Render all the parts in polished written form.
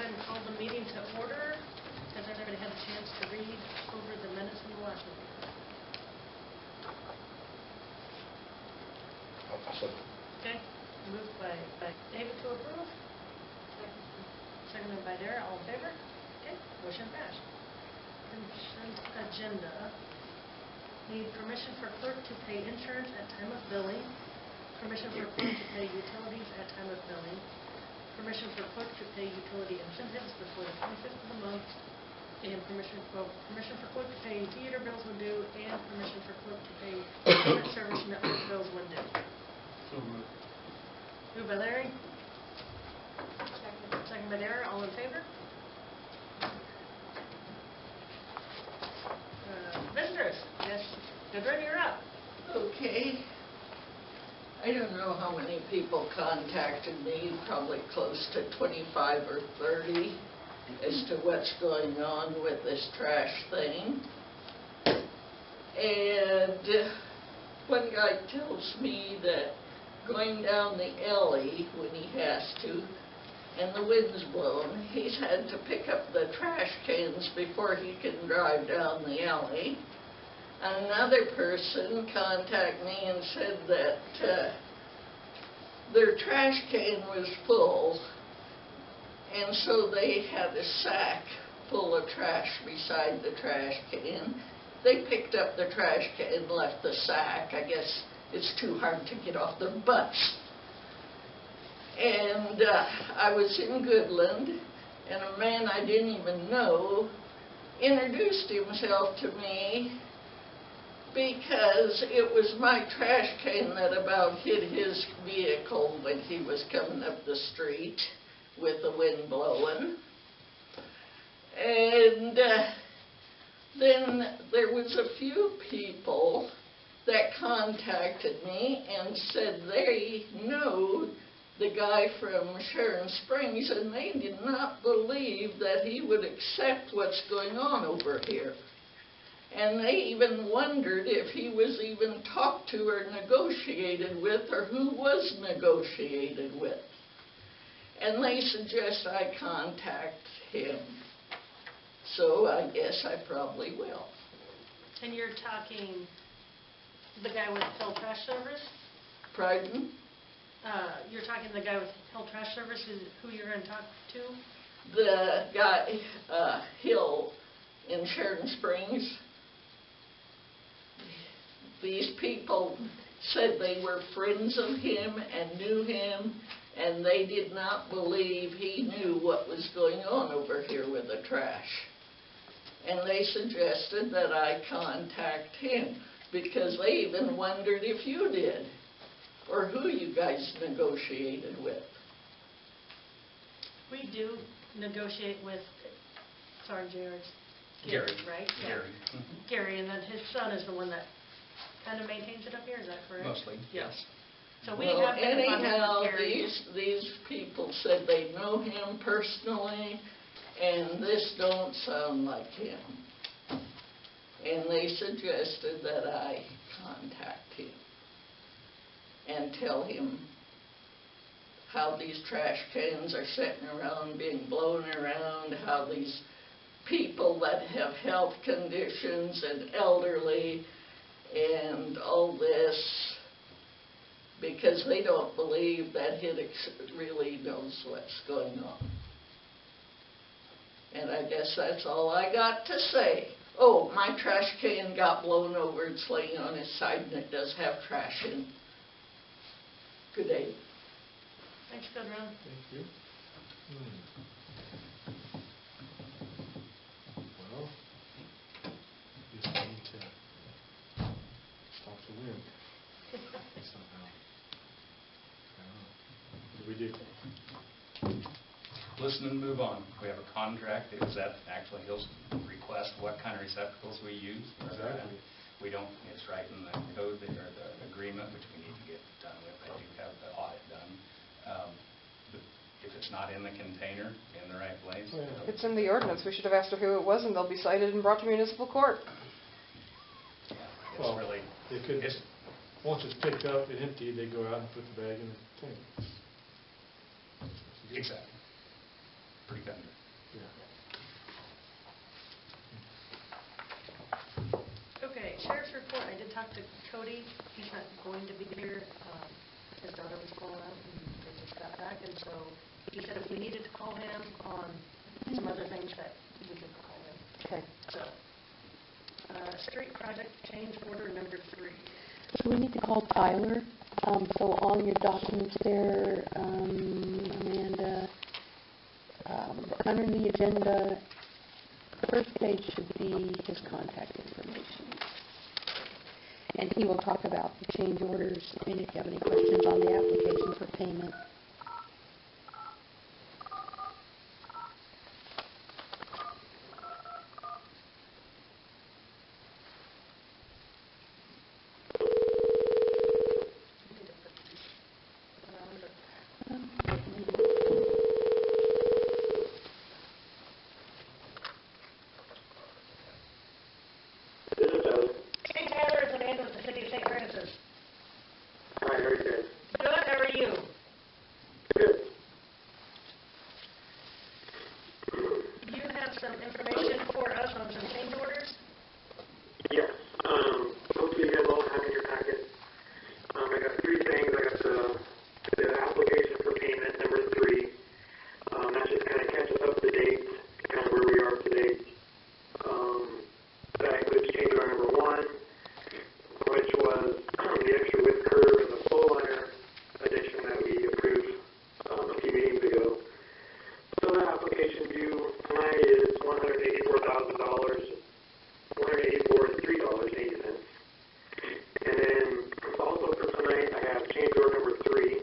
ahead and call the meeting to order. Has everybody had a chance to read over the minutes from the last meeting? Okay, moved by David to approve. Seconded by Dara. All in favor? Okay, motion passed. Consent agenda. Need permission for clerk to pay insurance at time of billing. Permission for clerk to pay utilities at time of billing. Permission for clerk to pay utility incentives before the 25th of the month. And permission for clerk to pay theater bills when due. And permission for clerk to pay internet service network bills when due. So moved. Moved by Larry. Second by Dara. All in favor? Visitors. Yes. Goodwin, you're up. Okay. I don't know how many people contacted me, probably close to 25 or 30, as to what's going on with this trash thing. And one guy tells me that going down the alley when he has to, and the wind's blowing, he's had to pick up the trash cans before he can drive down the alley. Another person contacted me and said that their trash can was full, and so they had a sack full of trash beside the trash can. They picked up the trash can and left the sack. I guess it's too hard to get off their butts. And I was in Goodland, and a man I didn't even know introduced himself to me because it was my trash can that about hit his vehicle when he was coming up the street with the wind blowing. And then there was a few people that contacted me and said they know the guy from Sharon Springs, and they did not believe that he would accept what's going on over here. And they even wondered if he was even talked to or negotiated with, or who was negotiated with. And they suggest I contact him. So I guess I probably will. And you're talking the guy with Hill Trash Service? Pardon? You're talking the guy with Hill Trash Service, is who you're going to talk to? The guy, Hill, in Sharon Springs. These people said they were friends of him and knew him, and they did not believe he knew what was going on over here with the trash. And they suggested that I contact him, because they even wondered if you did, or who you guys negotiated with. We do negotiate with Sergeant Gary. Right? Yeah. Gary. Gary, and then his son is the one that kind of maintains it up here, is that correct? Mostly, yes. So we Well, have been in anyhow, contact with Gary. these people said they know him personally, and this don't sound like him. And they suggested that I contact him and tell him how these trash cans are sitting around, being blown around, how these people that have health conditions and elderly and all this, because they don't believe that he really knows what's going on. And I guess that's all I got to say. Oh, my trash can got blown over. It's laying on its side, and it does have trash in. Good day. Thanks, Goodrun. Thank you. Well, just need to stop the wind somehow. I don't know. What do we do? Listen and move on. We have a contract. Is that actually Hill's request, what kind of receptacles we use? Exactly. We don't, it's right in the code or the agreement, which we need to get done with. I do have the audit done. But if it's not in the container, in the right place. Oh, yeah. It's in the ordinance. We should have asked her who it was, and they'll be cited and brought to municipal court. Yeah, it's Well, really, they could, once it's picked up and emptied, they go out and put the bag in the thing. exactly. Pretty tender. talked to Cody. He's not going to be here. His daughter was calling out, and they just got back, and so he said if we needed to call him on some other things, that we could call him. Okay. So, street project change order number 3. So we need to call Tyler. So on your documents there, Amanda, under the agenda, the first page should be his contact information. And he will talk about the change orders and if you have any questions on the application for payment. Hey, Tyler, it's Amanda with the City of St. Francis. Hi, how are you guys? Good, how are you? Good. You have some information for us on some change orders? Yes. Hopefully you guys all have in your packet. I got 3 things. I got the application for payment, number 3. That just kind of catches up to date, kind of where we are today. That includes change order number 1, which was the extra width curve and the flow liner addition that we approved a few meetings ago. So that application due tonight is $184,000, $184,003.80. And then also for tonight, I have change order number 3,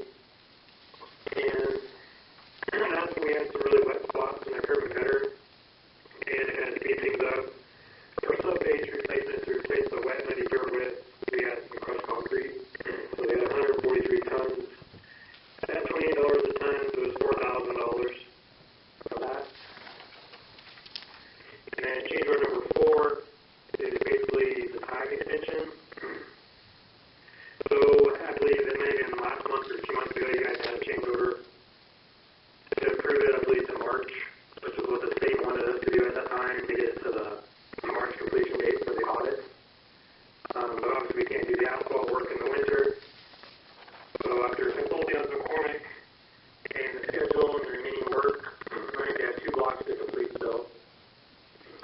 and that's when we had some really wet spots in the curb and gutter, and it had to speed things up. For sub-base replacement to replace the wet muddy dirt with, we had some crushed concrete. So they had 143 tons. At $28 a ton, so it was $4,000 for that. And then change order number 4 is basically the time extension. So I believe it may have been last month or 2 months ago, you guys had a change order to approve it, I believe, to March, which is what the state wanted us to do at that time to get to the March completion date for the audit. But obviously we can't do the asphalt work in the winter. So after consulting on McCormick and the schedule and the remaining work, I think they have 2 blocks to complete still.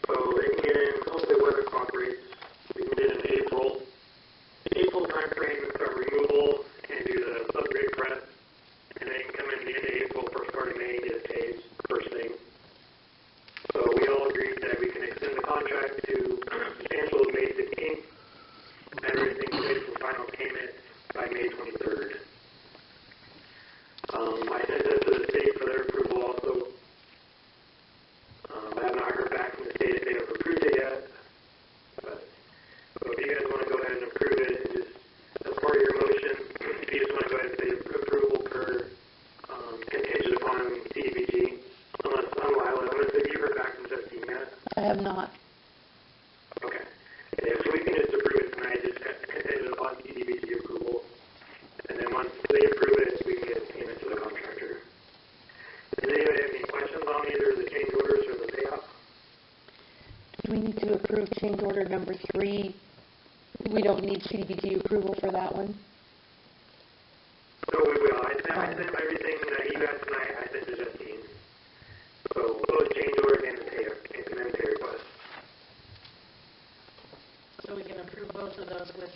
So they can get in, hopefully weather cooperates, we can get in April. April time frame and start removal and do the subgrade prep. And they can come in the end of April, first part of May and get it paved first thing. So we all agreed that we can extend the contract to substantial of May 15th, and everything ready for final payment by May 23rd. I sent that to the state for their approval also. I have not heard back from the state if they have approved it yet. But so if you guys want to go ahead and approve it, just as part of your motion, if you just want to go ahead and say approval per contingent upon CDBG. Unless have you heard back from Justine yet? I have not. Okay. Yeah, so we can just approve it tonight, just contingent upon CDBG approval. And then once they approve it, we can get payment to the contractor. Does anyone have any questions on either the change orders or the payoff? Do we need to approve change order number 3? We don't need CDBG approval for that one? No, we will. I sent everything that you got tonight, I sent to Justine. So both change orders and the pay request. So we can approve both of those with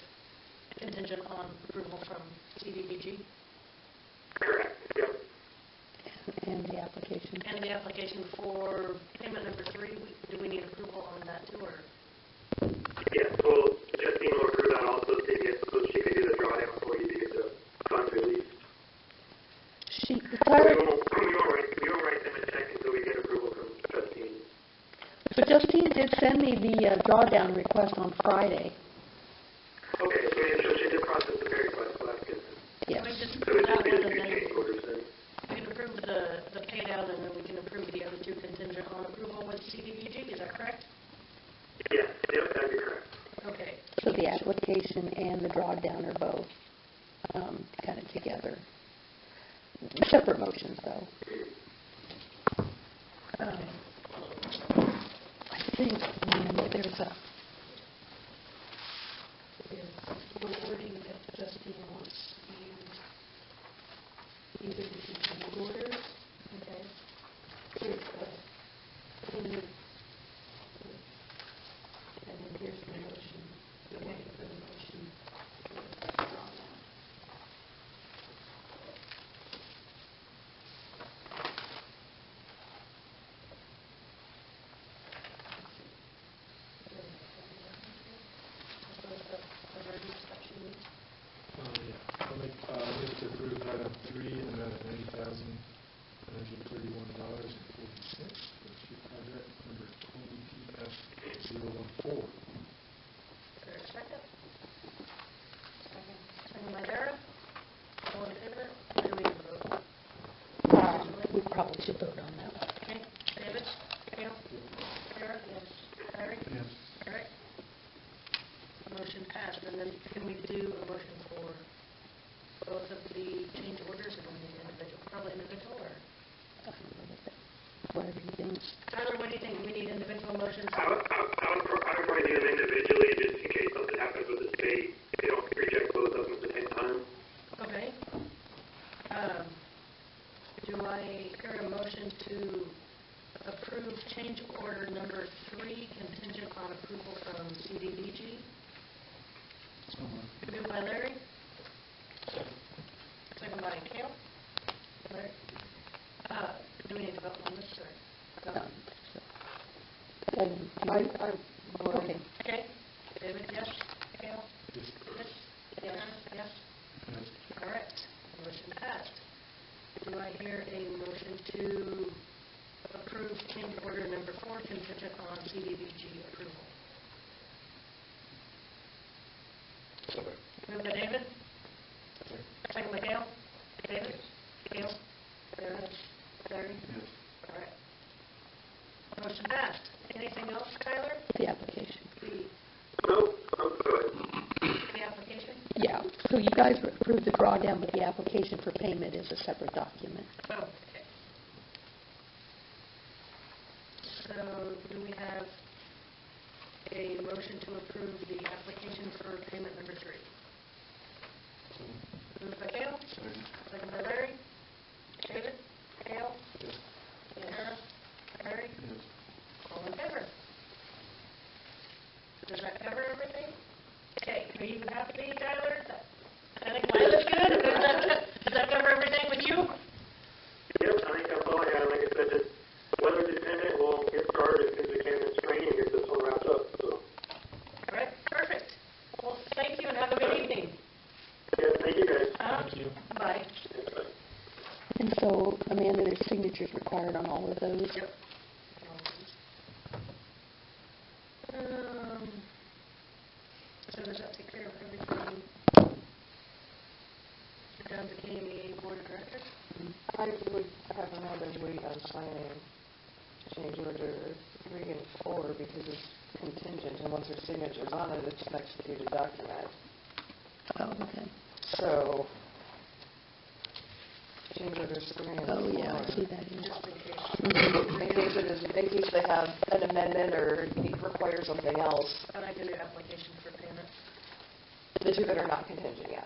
contingent on approval from CDBG? Correct. Yep. And the application. And the application for payment number 3, do we need approval on that too, or? Yes, well, Justine will approve that also so she can do the drawdown for you to get the funds released. Tyler, We won't write them a check until we get approval from Justine. but Justine did send me the drawdown request on Friday. Okay, so she did process the pay request, so that's good. Yes. We just So approve it that just one, needs and to be then change orders then. we can approve the paid out, and then we can approve the other 2 contingent on approval with CDBG, is that correct? Yes, yep, that'd be correct. Okay. So the application and the drawdown are both kind of together. Separate motions, though. I think there's a... probably should vote on that one. Okay, David? Gail? Sarah? Yes. Larry? Yes. All right. Motion passed, and then can we do a motion for both of the change orders and the individual, probably individual, or? Whatever you think. Tyler, what do you think? We need individual motions? I would probably do them individually just in case something happens with the state. They don't reject both of them at the same time. Okay. Do I hear a motion to approve change order number 3 contingent on approval from CDBG? Moved by Larry. Second by Cale. Larry. Do we need to vote on this, or? No. Okay. Okay. David, yes. Cale? Yes. Yes. Yes. Yes. All right. Motion passed. Do I hear a motion to approve change order number 4 contingent on CDBG approval? Moved by David. Second by Cale. David? Cale? Larry? Yes. All right. Motion passed. Anything else, Tyler? The application. No, I'm good. The application? Yeah, so you guys approved the drawdown, but the application for payment is a separate document. Oh, okay. So do we have a motion to approve the application for payment number 3? Moved by Cale. Second by Larry. David? Cale? Yes. Sarah? Larry? Yes. All in favor? Does that cover everything? Okay, are you happy, Tyler? I think mine looks good. Does that cover everything with you? Yep, I think that's all I have. Like I said, just weather dependent, we'll get started as soon as we can this spring and get this one wrapped up. So. All right, perfect. Well, thank you and have a good evening. Yeah, thank you guys. Thank you. Bye. Yeah, bye. And so, Amanda, there's signatures required on all of those. Yep. So does that take care of everything down to KMEA Board of Directors? I would have another wait on signing change order 3 and 4 because it's contingent, and once there's signatures on it, it's an executed document. Oh, okay. So, change orders 3 and 4. Oh, yeah, I see that here. Just in case. Mhm. In case they have an amendment or require something else, And I can do application for payment. the two that are not contingent, yeah.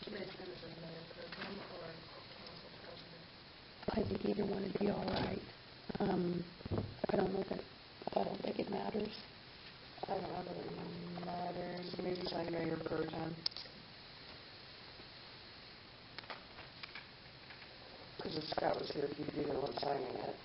Somebody's going to send another program or council president. I think either one would be all right. I don't think it matters. I don't know that it matters. Maybe sign mayor pro tem. Because if Scott was here, he'd be the one signing it.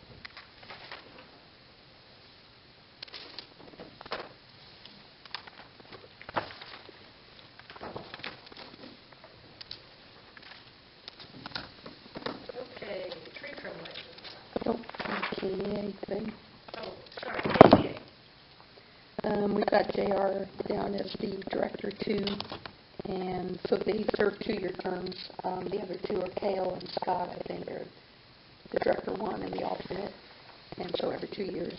Okay, tree trim license. Oh, KDA thing. Oh, sorry, KMEA. We've got JR down as the Director 2, and so they serve 2-year terms. The other 2 are Cale and Scott, I think, are the Director 1 and the alternate. And so every 2 years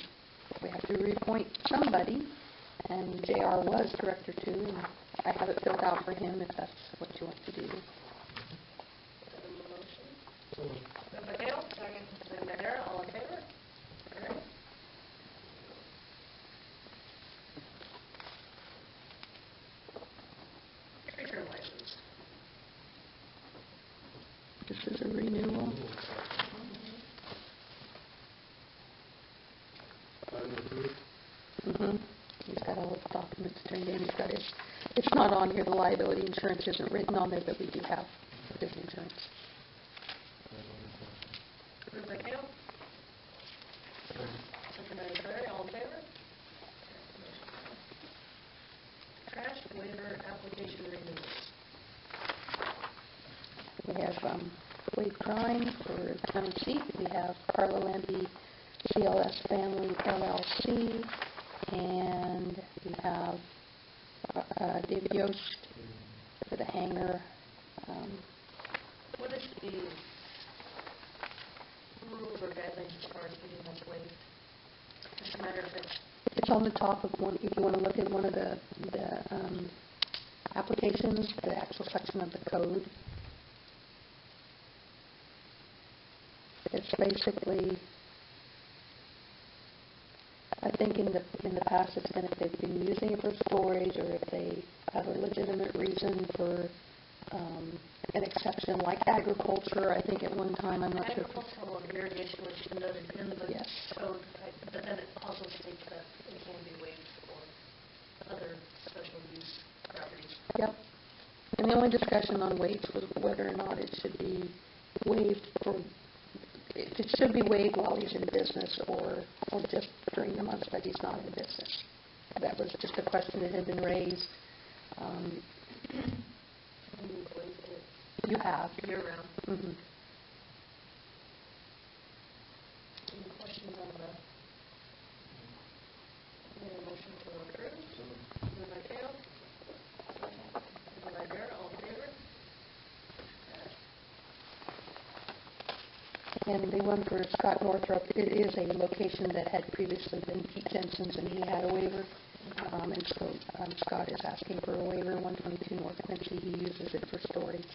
we have to reappoint somebody, and JR was Director 2, and I have it filled out for him if that's what you want to do. Moved by Cale. Second by Darrell. All in favor? All right. Tree trim license. This is a renewal. He's got all the documents turned in. He's got his, it's not on here, the liability insurance isn't written on there, but we do have his insurance. Moved by Cale. Second by have Wade Crime for county seat. We have Carla Lampe, CLS Family LLC, and we have David Yost for the hangar. What is the rules or guidelines as far as getting this waived? Just a matter of It's on the top of one, if you want to look at one of the applications, the actual section of the code. It's basically, I think in the past it's been if they've been using it for storage or if they have a legitimate reason for an exception like agriculture. I think at one time, I'm not sure. agricultural and irrigation was noted in the Yes. code, but then it also states that it can be waived for other special use properties. Yep. And the only discussion on waived was whether or not it should be waived if it should be waived while he's in business or just during the months that he's not in business. That was just a question that had been raised. We've waived it You have. year-round. Mm-hmm. Any questions on the motion to approve? Moved by Dale. Second by Darrell. All in favor? And the one for Scott Northrup, it is a location that had previously been Pete Jensen's, and he had a waiver. And so Scott is asking for a waiver, 122 North Quincy. He uses it for storage.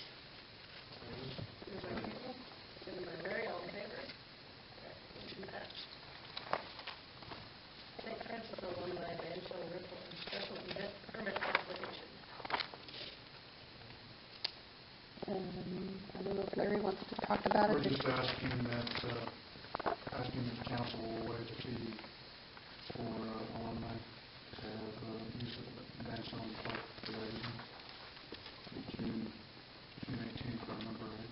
Moved by Dale. Second by Larry. All in favor? Motion passed. St. Francis Alumni Banjo Rental and Special Event Permit Application. I don't know if Larry wants to talk about it. We're just asking that the council will waive the fee for alumni to have use of the bench on the park for that evening. June 18th, if I remember right.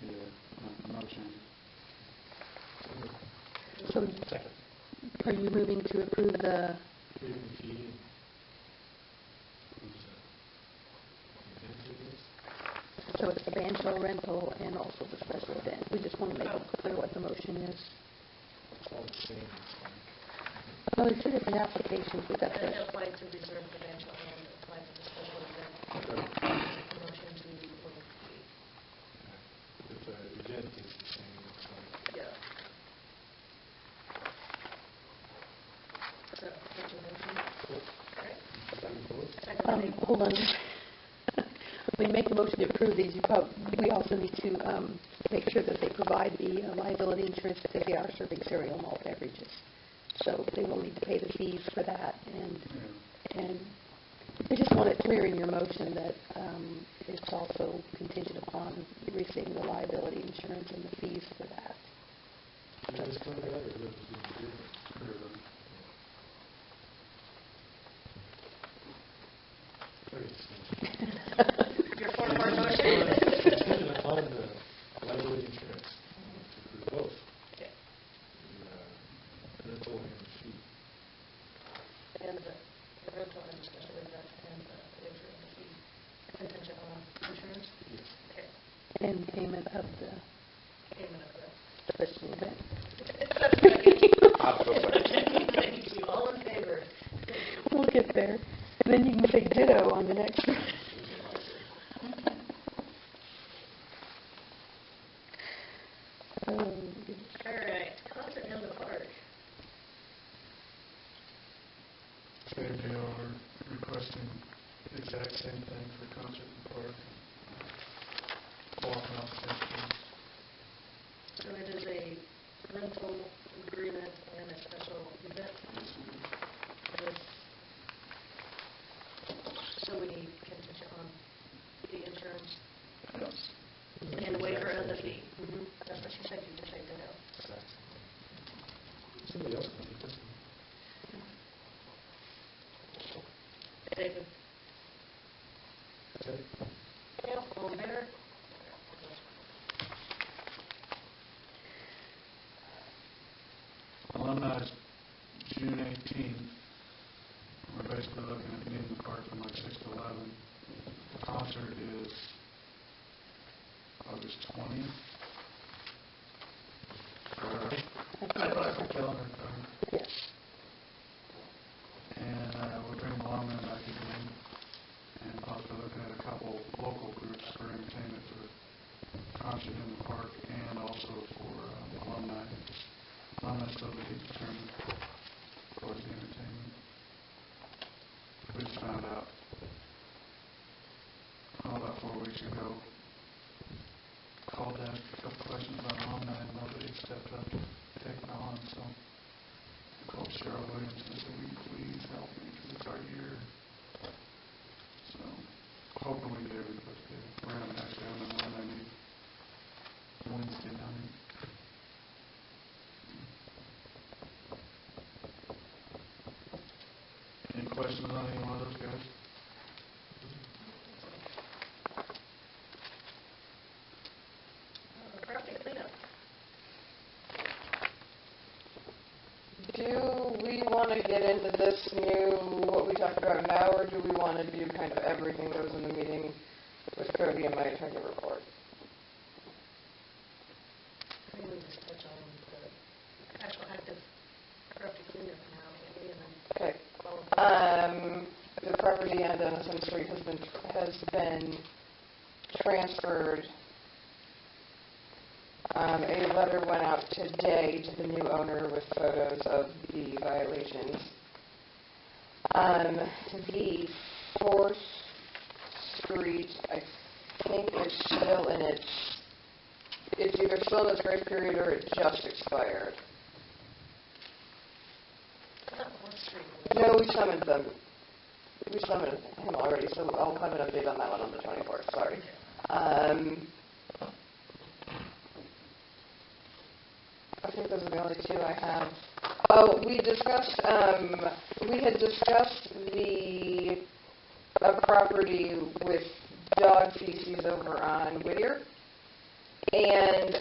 Yeah, no change. So are you moving to approve the, Waiving the fee. so it's the banjo rental and also the special event? We just want to make it clear what the motion is. It's all the same. It's fine. No, there's two different applications. We've got It the, applied to reserve the banjo and applied to the special event. Okay. Motion to waive the fee. But the event is the same. It's like, Yeah. So, that's a motion. Right? second vote. Second by Dale. hold on. When we make the motion to approve these, we also need to make sure that they provide the liability insurance because they are serving cereal malt beverages. So they will need to pay the fees for that. And we just want it clear in your motion that it's also contingent upon receiving the liability insurance and the fees for that. Did you just cover that, or was it the agreement? Your four-part motion. Contingent upon the liability insurance, for both. Okay. The rental and the fee. And the rental and the special event and the waiver of the fee contingent on insurance? Yes. Okay. And payment of the Payment of special event. Thank you. All in favor? We'll get there. And then you can say ditto on the next one. All right. Concert in the park. They are requesting the exact same thing for concert in the park. Ball competition. So it is a rental agreement and a special event with, so we need contingent on the insurance Yes. and waiver of the fee. That's what she said, you could take that out. Somebody else can take this one. David? Okay. Dale, all in favor? Alumni is June 18th. We're basically looking at being in the park from like answer is August 20th. I have a calendar card. Yes. And we'll bring Longman back again, and possibly looking at a couple local groups for entertainment for concert in the park, and also for alumni. Alumni still to be determined towards the entertainment. We just found out about 4 weeks ago. Called to ask a couple questions about alumni, and nobody stepped up to take it on, so I called Cheryl Williams and said, will you please help me, because it's our year. So, hoping we get everybody together. We're having actually having an alumni meeting Wednesday night. Any questions on any one of those guys? Property cleanup. Do we want to get into this new, what we talked about now, or do we want to do kind of everything that was in the meeting with Cody and my attorney report? I think we just touch on the actual active property cleanup now, maybe, and then Okay. follow. The property on Dennison Street has been transferred. A letter went out today to the new owner with photos of the violations. The 4th Street, I think, is still in it's either still in its grace period or it just expired. Not 4th Street. No, we summoned them. We summoned him already, so I'll have an update on that one on the 24th, sorry. I think those are the only two I have. Oh, we had discussed a property with dog feces over on Whittier. And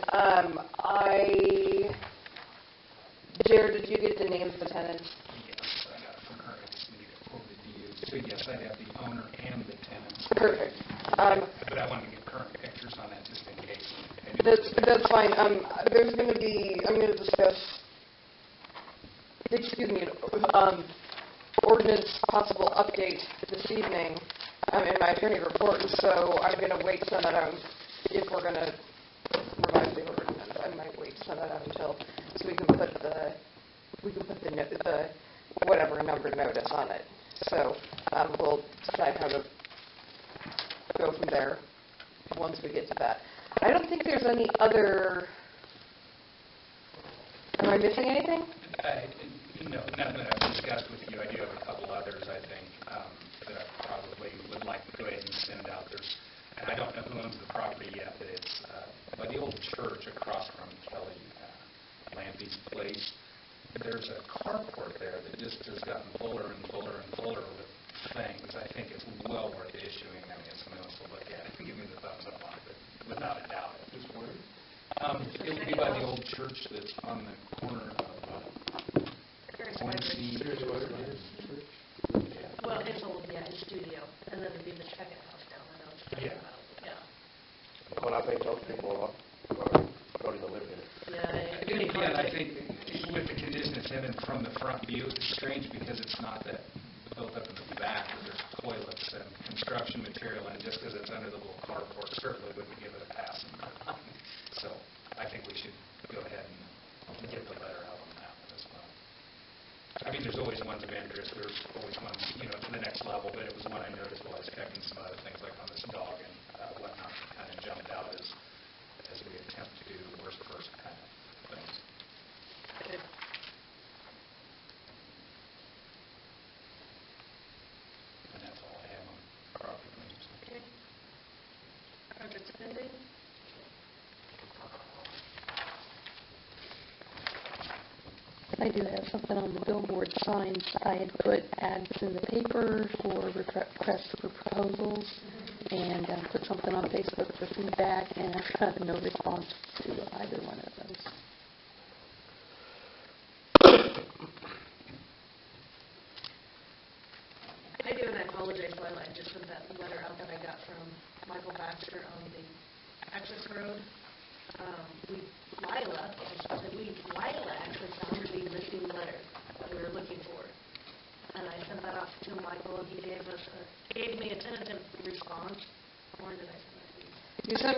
Jared, did you get the names of the tenants? Yes, I got it from her. I just need it forwarded to you. So yes, I have the owner and the tenants. Perfect. But I wanted to get current pictures on that just in case. That's fine. I'm going to discuss, an ordinance possible update this evening in my attorney report, and so I'm going to wait to send that out. If we're going to revise the ordinance, I might wait to send that out until, so we can put the whatever numbered notice on it. So we'll decide how to go from there once we get to that. I don't think there's any other... Am I missing anything? No, none that I've discussed with you. I do have a couple others, I think, that I probably would like to go ahead and send out. And I don't know who owns the property yet, but it's by the old church across from Kelly Lampy's place. There's a carport there that just has gotten fuller and fuller and fuller with things. I think it's well worth issuing. I mean, someone else will look at it and give me the thumbs up on it, but without a doubt. It would be by the old church that's on the corner of Quincy. Well, it's old, yeah, it's studio, and then it'd be the second house down the road. Yeah. Yeah. Well, I think those people are going to live in it. Yeah. Again, I think with the condition it's in and from the front view, it's strange because it's not that built up in the back where there's toilets and construction material, and just because it's under the little carport certainly wouldn't give it a pass. So I think we should go ahead and get the letter out on that one as well. I mean, there's always ones of interest. There's always ones, to the next level, but it was one I noticed while I was checking some other things, like on this dog and whatnot, that kind of jumped out as we attempt to do the worst first kind of things. And that's all I have on property claims. Okay. Project pending. I do have something on the billboard signs. I had put ads in the paper for requests for proposals and put something on Facebook for feedback, and I've got no response to either one of those. I do, and I apologize, Lila. I just sent that letter out that I got from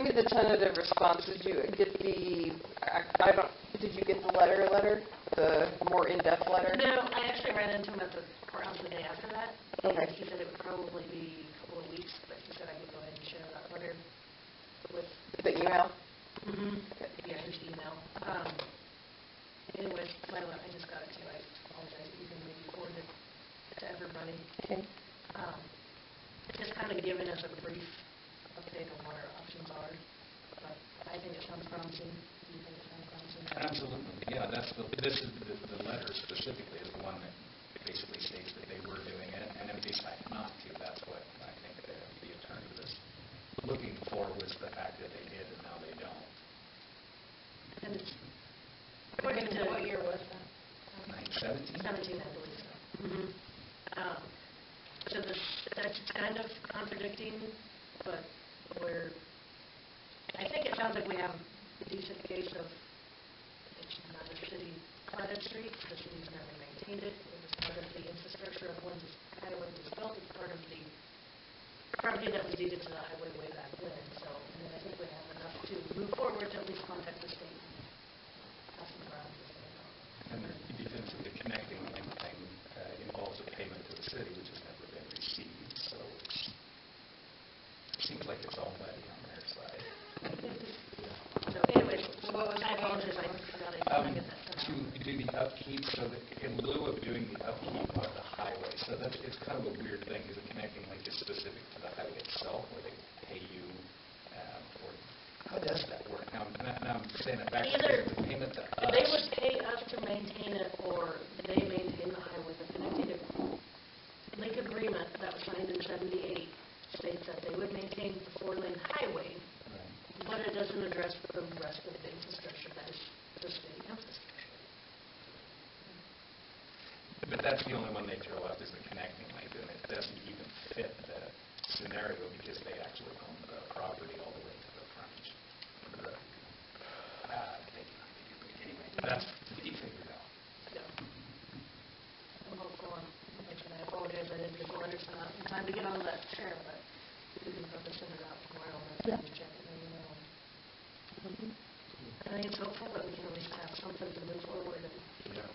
me the tentative response. Did you get I don't, did you get the letter? The more in-depth letter? No, I actually ran into him at the courthouse the day after that. Okay. He said it would probably be a couple of weeks, but he said I could go ahead and share that letter with... The email? Yeah, his email. Anyways, Lila, I just got it too. I apologize. You can maybe forward it to everybody. Okay. Just kind of giving us a brief update on what our options are. But I think it sounds promising. Do you think it sounds promising? Absolutely, yeah, this is the letter specifically is the one that basically states that they were doing it, and if they decide not to, that's what I think the attorney was looking for, was the fact that they did and now they don't. And it's, according to... What year was that? 17? 17, I believe so. So that's kind of contradicting, but I think it sounds like we have a decent case of it's not a city private street. The city's never maintained it. It was part of the infrastructure of when the highway was built. It's part of the property that was deeded to the highway way back when. So I think we have enough to move forward to at least contact the state. Have some ground to stand on. And the defense of the connecting link thing involves a payment to the city, which has never been received, so it seems like it's all muddy on their side. So anyways, what was I apologize, I forgot I get that. To do the upkeep, so that in lieu of doing the upkeep of the highway, so it's kind of a weird thing, because the connecting link is specific to the highway itself, where they pay you for, how does that work? Now I'm saying it back to the payment to us. They would pay us to maintain it, or they maintain the highway. The connecting link agreement that was signed in 78 states that they would maintain the 4-lane highway, but it doesn't address the rest of the infrastructure that is the city infrastructure. But that's the only one they throw up is the connecting link, and it doesn't even fit the scenario because they actually own the property all the way to the frontage. Anyway, that's to be figured out. Yeah. I'm hopeful. I apologize I didn't get the letters sent out in time to get on that chair, but we can probably send it out tomorrow and check it and I think it's hopeful that we can at least have something to move forward. Yeah.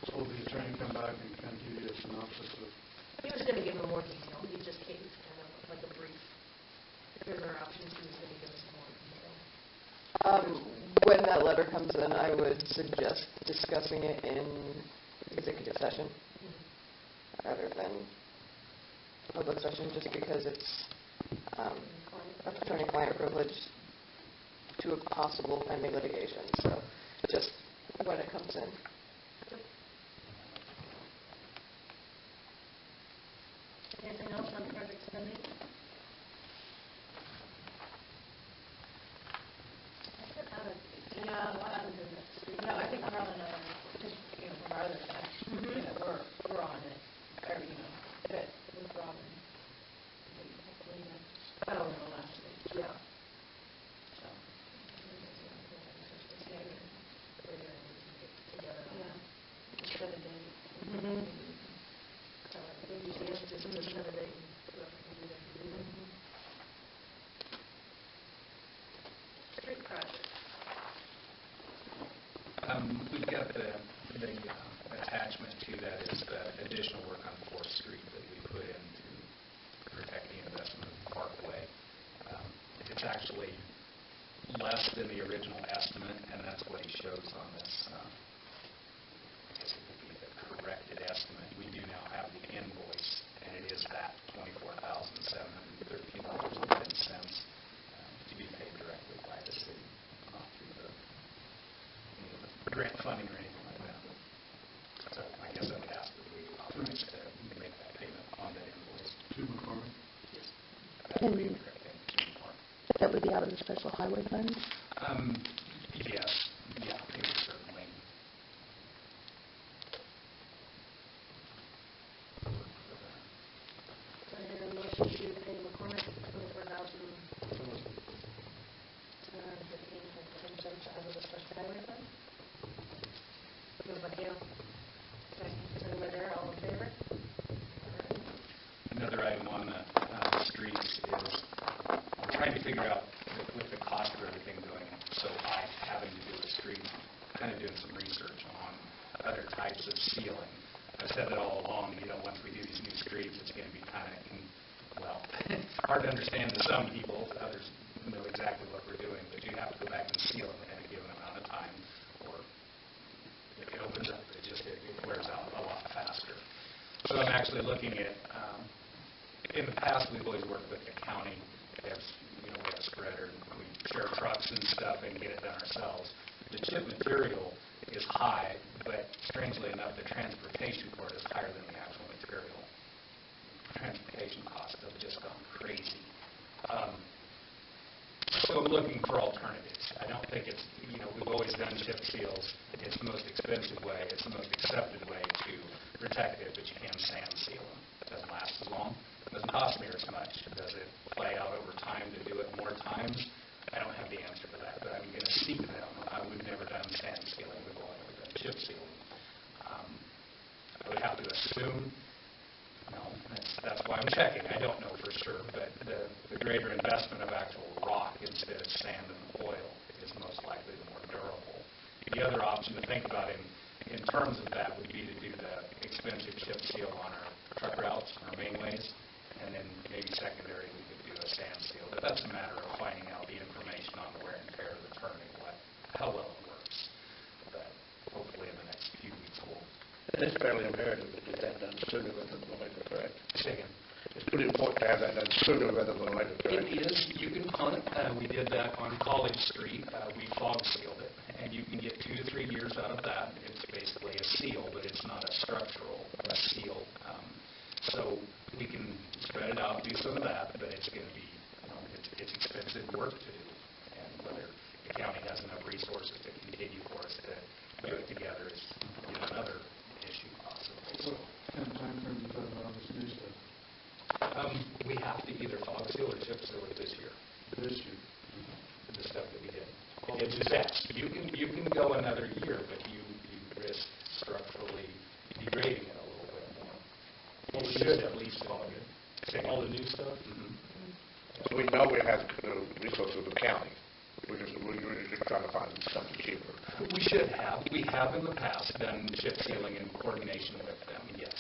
So will the attorney come back and kind of give you a synopsis of... He was going to give him more detail. He just gave kind of like a brief. Here's our options. He was going to give us more detail. When that letter comes in, I would suggest discussing it in executive session rather than public session, just because it's attorney-client privilege to a possible pending litigation. So just when it comes in. Anything else on project spending? No, I think we're on just, from our other side, we're on it, or, but with Robin, hopefully that's, the last week. Yeah. So. Set a date. Street project. We've got the attachment to that is the additional work on 4th Street that we put in to protect the investment of Parkway. It's actually less than the original estimate, and that's what he shows on this. I guess it would be the corrected estimate. We do now have the invoice, and it is that $24,713.10 to be paid directly by the city, not through the grant funding or anything like that. So I guess I would ask that we authorize to make that payment on that invoice. To McCormick? Yes. That would be the correct thing to McCormick. That would be out of the special highway fund? Yes. Yeah, certainly. So I hear a motion to pay McCormick $24,715.10 out of the special highway fund. Moved by Gail. Second by Dara, all in favor? Another item on the streets is we're trying to figure out with the cost of everything going so high, having to do a street, kind of doing some research on other types of sealing. I've said that all along, once we do these new streets, it's going to be kind of, hard to understand to some people. Others know exactly what we're doing, but you have to go back and seal them in a given amount of time, or if it opens up, it wears out a lot faster. So I'm actually looking at, in the past, we've always worked with the county. We have a spreader, and we share trucks and stuff and get it done ourselves. The chip material is high, but strangely enough, the transportation for it is higher than the actual material. Transportation costs have just gone crazy. So I'm looking for alternatives. I don't think it's, we've always done chip seals. It's the most expensive way. It's the most accepted way to protect it, but you can sand seal them. It doesn't last as long. It doesn't cost near as much. Does it play out over time to do it more times? I don't have the answer to that, but I'm going to seek them. We've never done sand sealing. We've only ever done chip sealing. I would have to assume, that's why I'm checking. I don't know for sure, but the greater investment of actual rock instead of sand and oil is most likely the more durable. The other option to think about in terms of that would be to do the expensive chip seal on our truck routes, our mainways, and then maybe secondary we could do a sand seal. But that's a matter of finding out the information on the wear and tear of the turning, how well it works. But hopefully in the next few weeks we'll. It's fairly imperative to get that done sooner rather than later, correct? Second. It's pretty important to have that done sooner rather than later, correct? It is. You can punt it. We did that on College Street. We fog sealed it, and you can get 2 to 3 years out of that. It's basically a seal, but it's not a structural seal. So we can spread it out, do some of that, but it's going to be, it's expensive work to do. And whether the county has enough resources to continue for us to do it together is another issue possibly. So, And time frame you talk about this new stuff? We have to either fog seal or chip seal it this year. This year. The stuff that we did. It's best. You can go another year, but you risk structurally degrading it a little bit more. You should at least fog it. All the new stuff? Mm-hmm. So we know we have the resources of the county. We're just trying to find something cheaper. We should have. We have in the past done chip sealing in coordination with them, yes.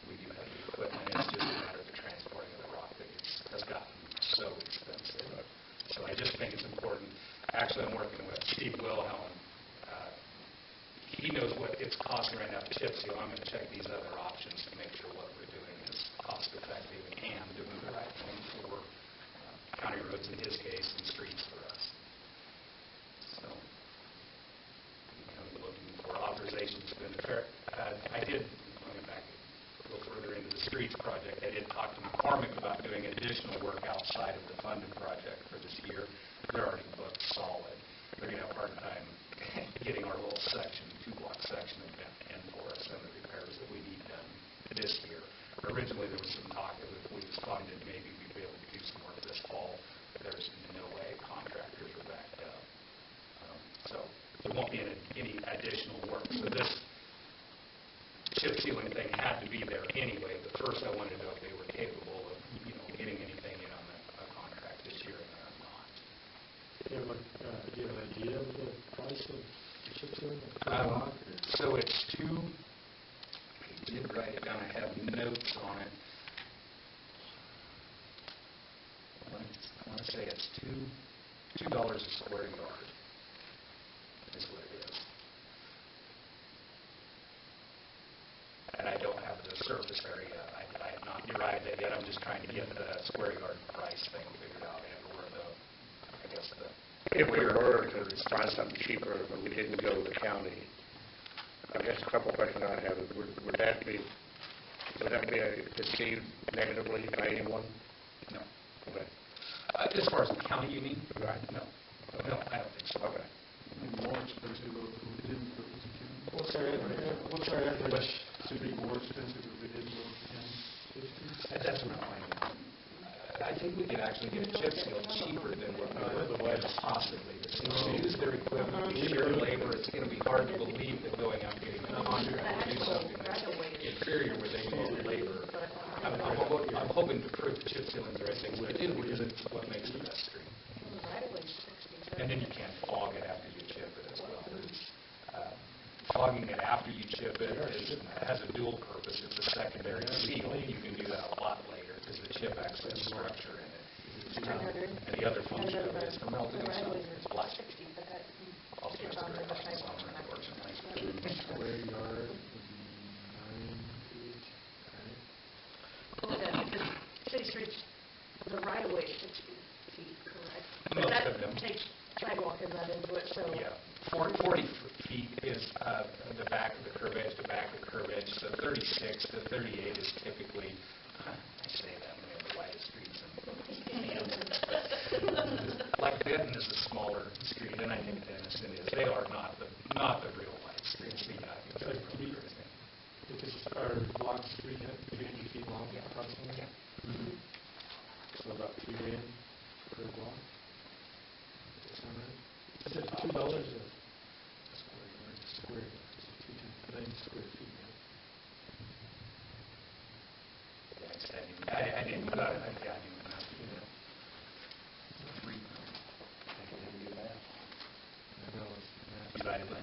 We do have the equipment. It's just a matter of the transporting of the rock that has gotten so expensive. So I just think it's important. Actually, I'm working with Steve Wilhelm. He knows what it's costing right now to chip seal. I'm going to check these other options to make sure what we're doing is cost effective and doing the right thing for county roads in his case and streets for us. So, looking for authorization to spend the fair. I did, going back a little further into the streets project, I did talk to McCormick about doing additional work outside of the funded project for this year. They're already booked solid. They're going to have a hard time getting our little section, 2-block section in for us and the repairs that we need done this year. Originally, there was some talk that if we was funded, maybe we'd be able to do some work this fall. There's no way. Contractors are backed up. So there won't be any additional work. So this chip sealing thing had to be there anyway, but first I wanted to know if they were capable of, getting anything in on a contract this year, and they're not. Do you have an idea of the price of chip sealing? So it's I did write it down. I have notes on it. I want to say it's $2 a square yard is what it is. And I don't have the surface area. I have not derived that yet. I'm just trying to get the square yard price thing figured out and where If we were to find something cheaper, but we didn't go to the county, I guess a couple of questions I have is, would that be perceived negatively by anyone? No. Okay. As far as the county, you mean? Right. No, I don't think so. Okay. Maybe more expensive if we didn't go to the county. What's our average? Should it be more expensive if we didn't go to the county? That's not my I think we could actually get a chip seal cheaper than what we would possibly. To use their equipment, we share labor. It's going to be hard to believe that going out and getting a contract to do something that's inferior where they use the labor. I'm hoping to prove the chip sealing is the right thing to do because it's what makes the best street. fogging it after you chip it has a dual purpose. It's a secondary seal. You can do that a lot later because the chip actually has structure in it. And the other function of it is for melting the snow. It's black. Also, it's a very hot summer, unfortunately. Square yard would be 9 feet, okay? Well, the city streets, the right of way is 60 feet, correct? But Most that of them. takes sidewalk and that into it, so. Yeah, 40 feet is the back of the curb edge, the back of the curb edge. So 36 to 38 is typically, I say that when we have the widest streets like Benton is a smaller street, and I think Denison is. They are not the real wide streets. Our block is 350 feet long, approximately. So about $2 per block. Does that sound right? Is it $2 a square yard? Square yard. So 2 times 9 square feet. I didn't put out, I didn't know. Divided by 9.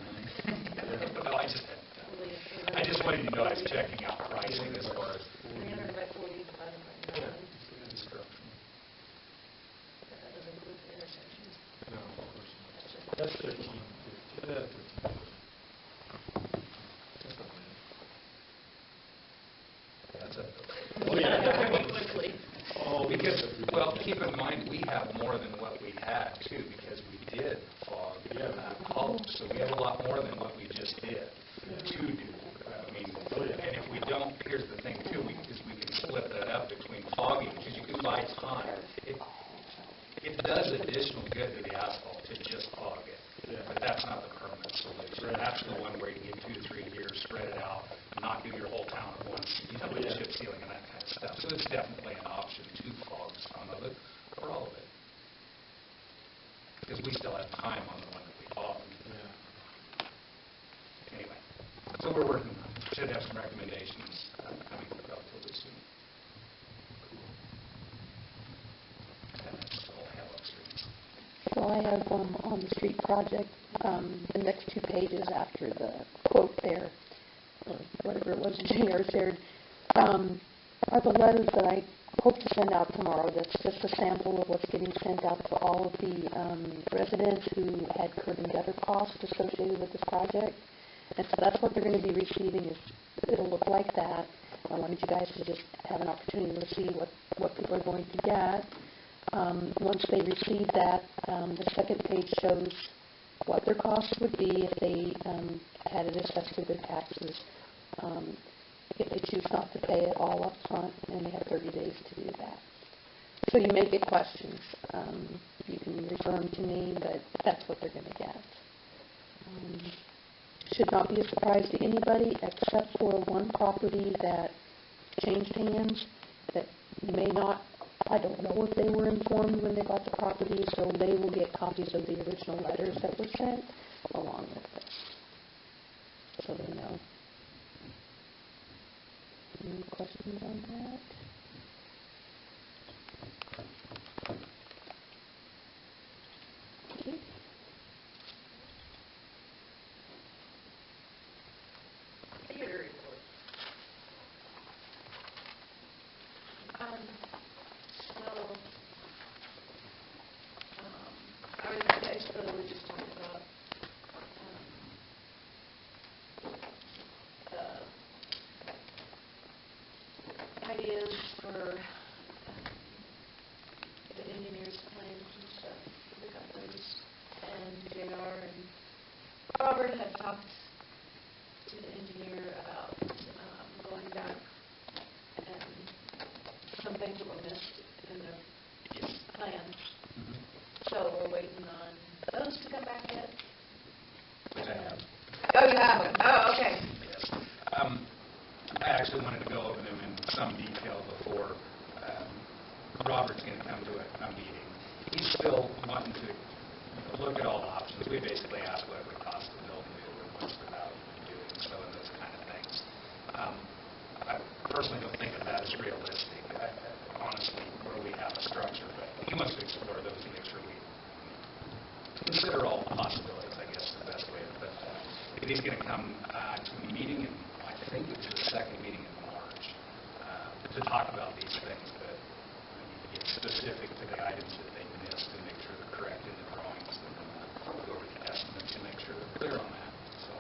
No, I just wanted you to know I was checking out pricing as far as 300 by 40 divided by 9. construction. That doesn't include the intersections. No, of course not. That's 1350. That's not bad. That's it. Oh, yeah. Quickly. Oh, Because, well, keep in mind, we have more than what we had, too, because we did fog columns. So we have a lot more than what we just did to do. I mean, and if we don't, here's the thing, too, we can split that up between fogging, because you can buy time. It does additional good to the asphalt to just fog it. But that's not the permanent solution. That's the one where you get 2 to 3 years, spread it out, not do your whole town at once, with chip sealing and that kind of stuff. So it's definitely an option to fog some of it, or all of it. Because we still have time on the one that we fogged. Anyway, so we're working on it. Should have some recommendations coming relatively soon. And that's all I have on streets. So I have on the street project, the next 2 pages after the quote there, or whatever it was JR shared, are the letters that I hope to send out tomorrow. That's just a sample of what's getting sent out to all of the residents who had curb and gutter costs associated with this project. And so that's what they're going to be receiving. It'll look like that. I wanted you guys to just have an opportunity to see what people are going to get. Once they receive that, the second page shows what their costs would be if they had it assessed to their taxes. If they choose not to pay it all up front, and they have 30 days to do that. So you may get questions. You can refer them to me, but that's what they're going to get. Should not be a surprise to anybody except for one property that changed hands that may not, I don't know if they were informed when they bought the property, so they will get copies of the original letters that were sent along with it. So they know. Any questions on that? Okay. Theater report. I was at the expo, we just talked about ideas for the engineers' plans and stuff. We got those, and JR and Robert had talked to the engineer about going back and some things that were missed in the plans. So we're waiting on those to come back yet. Which I have. Oh, you have them? Oh, okay. Yes. I actually wanted to go over them in some detail before Robert's going to come to a meeting. He's still wanting to look at all the options. We basically asked what it would cost to build new and what's the value of doing so and those kind of things. I personally don't think that is realistic, honestly, where we have a structure. But he wants to explore those and make sure we consider all the possibilities, I guess is the best way to put that. It is going to come to a meeting, in, I think it's the second meeting in March, to talk about these things, but I need to get specific to the items that they missed and make sure they're correct in the drawings, and then go over the estimates and make sure they're clear on that. So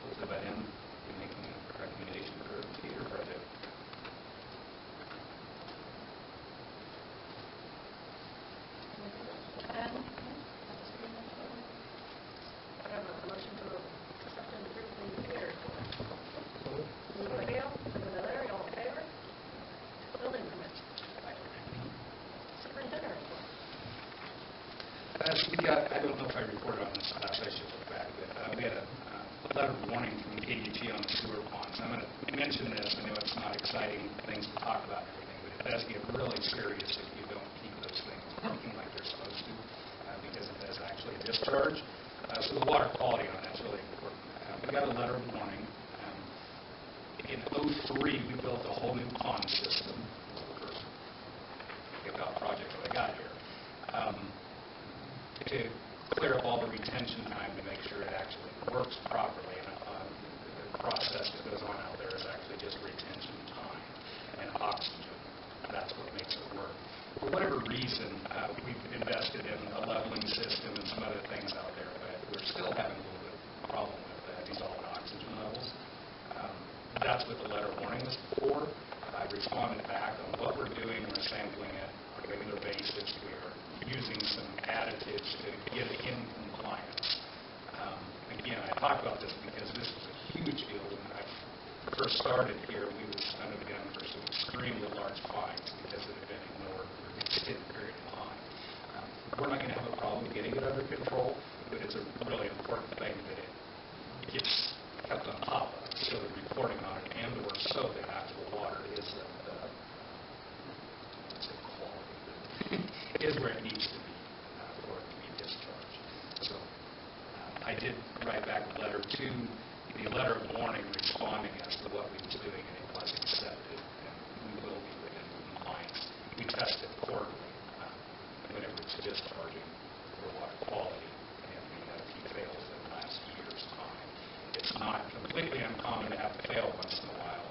hopefully by then, we'll be making a recommendation for the theater project. And I have a motion to accept and approve the theater report. Moved by Gail, seconded by Larry, all in favor? Building permits. Superintendent report. We got, I don't know if I reported on this last, I should look back, but we had a letter of warning from KDG on the sewer ponds. I'm going to mention this, I know it's not exciting things to talk about and everything, but it does get really serious if you don't keep those things working like they're supposed to, because it does actually discharge. So the water quality on that's really important. We got a letter of warning. In 2003, we built a whole new pond system. About project that I got here. To clear up all the retention time to make sure it actually works properly. And the process that goes on out there is actually just retention time and oxygen. That's what makes it work. For whatever reason, we've invested in a leveling system and some other things out there, but we're still having a little bit of a problem with dissolved oxygen levels. That's what the letter of warning was for. I responded back on what we're doing. We're sampling it on a regular basis. We're using some additives to get it in compliance. Again, I talk about this because this was a huge deal when I first started here. We was under the gun for some extremely large fines because it had been ignored for an extended period of time. We're not going to have a problem getting it under control, but it's a really important thing that it gets kept on top of, so the reporting on it and or so the actual water is quality is where it needs to be for it to be discharged. So I did write back a letter to the letter of warning responding as to what we was doing, and it was accepted, and we will be within compliance. We test it quarterly whenever it's discharging for water quality, and we had a few fails in the last year's time. It's not completely uncommon to have a fail once in a while.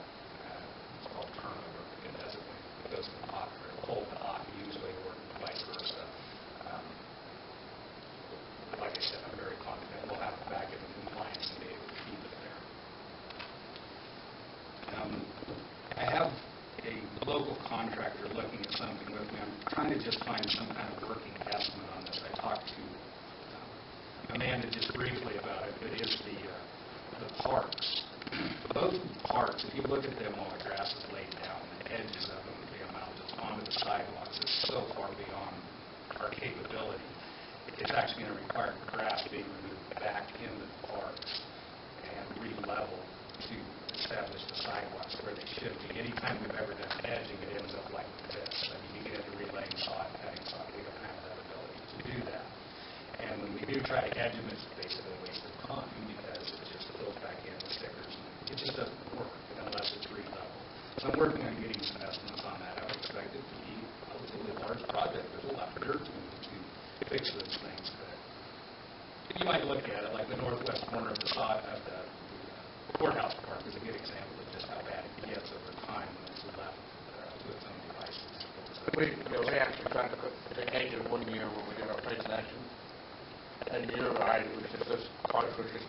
It's called turnover. It doesn't. It goes from hot or cold to hot usually, or vice versa. Like I said, I'm very confident we'll have it back in compliance and be able to keep it there. I have a local contractor looking at something with me. I'm trying to just find some kind of working estimate on this. I talked to Amanda just briefly about it. It is the parks. Both of the parks, if you look at them while the grass is laid down, the edges of them, the amount that's onto the sidewalks is so far beyond our capability. It's actually going to require the grass being removed back into the parks and re-leveled to establish the sidewalks where they should be. Anytime we've ever done edging, it ends up like this. I mean, you get into relaying saw and cutting saw, we don't have that ability to do that. And when we do try to edge them, it's basically a waste of time because it just fills back in with stickers. It just doesn't work unless it's re-leveled. So I'm working on getting some estimates on that. I would expect it to be a relatively large project. There's a lot of dirt to fix those things. But you might look at it like the northwest corner of the courthouse park is a good example of just how bad it gets over time when it's left with some devices. We actually tried to put the edge of 1 year when we did our place in action. And you're right, it was just this product was just